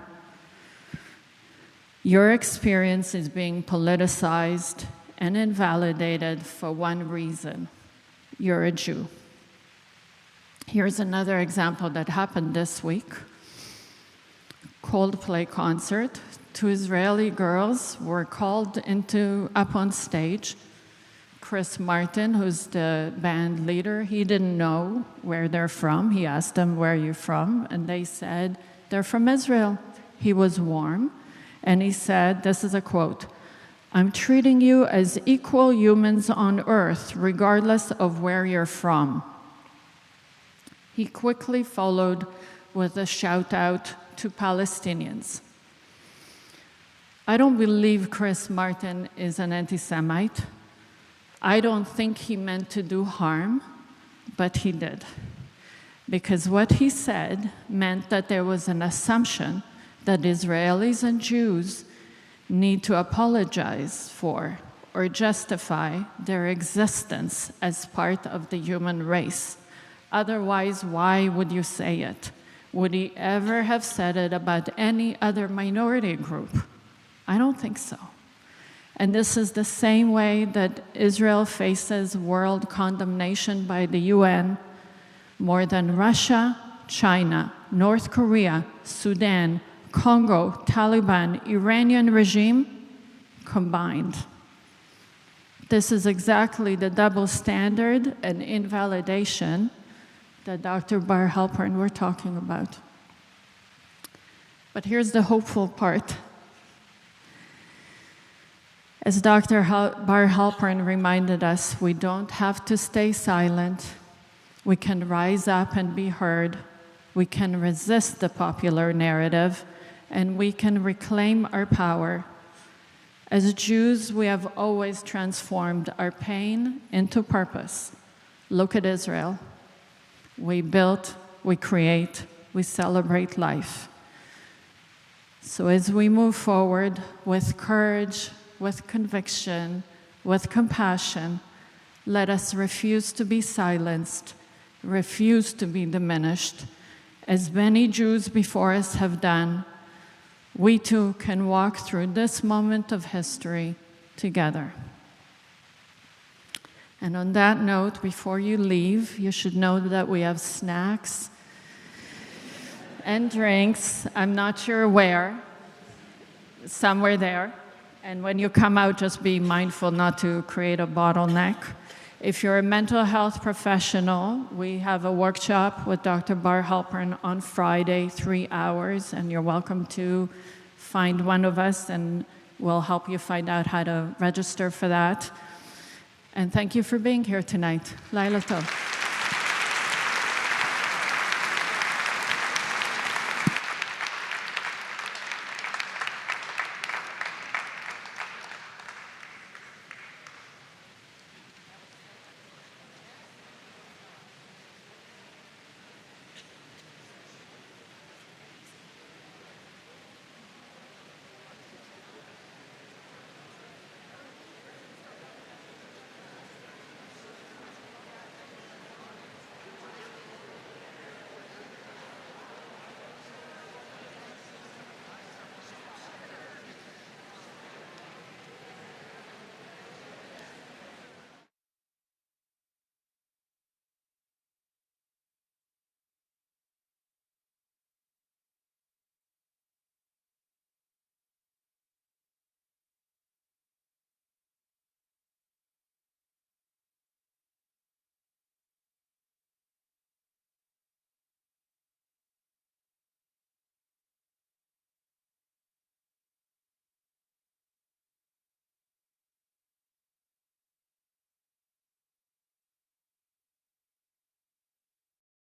Your experience is being politicized and invalidated for one reason: you're a Jew. Here's another example that happened this week. Coldplay concert. 2 Israeli girls were called up on stage. Chris Martin, who's the band leader, he didn't know where they're from. He asked them, "Where are you from?" And they said, "They're from Israel." He was warm, and he said, this is a quote, "I'm treating you as equal humans on earth, regardless of where you're from." He quickly followed with a shout out to Palestinians. I don't believe Chris Martin is an anti-Semite. I don't think he meant to do harm, but he did. Because what he said meant that there was an assumption that Israelis and Jews need to apologize for or justify their existence as part of the human race. Otherwise, why would you say it? Would he ever have said it about any other minority group? I don't think so. And this is the same way that Israel faces world condemnation by the UN more than Russia, China, North Korea, Sudan, Congo, Taliban, Iranian regime combined. This is exactly the double standard and invalidation that Dr. Bar Halpern were talking about. But here's the hopeful part. As Dr. Bar Halpern reminded us, we don't have to stay silent. We can rise up and be heard. We can resist the popular narrative, and we can reclaim our power. As Jews, we have always transformed our pain into purpose. Look at Israel. We build, we create, we celebrate life. So as we move forward with courage, with conviction, with compassion, let us refuse to be silenced, refuse to be diminished. As many Jews before us have done, we too can walk through this moment of history together. And on that note, before you leave, you should know that we have snacks and drinks. I'm not sure where, somewhere there. And when you come out, just be mindful not to create a bottleneck. If you're a mental health professional, we have a workshop with Dr. Bar Halpern on Friday, 3 hours, and you're welcome to find one of us, and we'll help you find out how to register for that. And thank you for being here tonight. Laila Tov.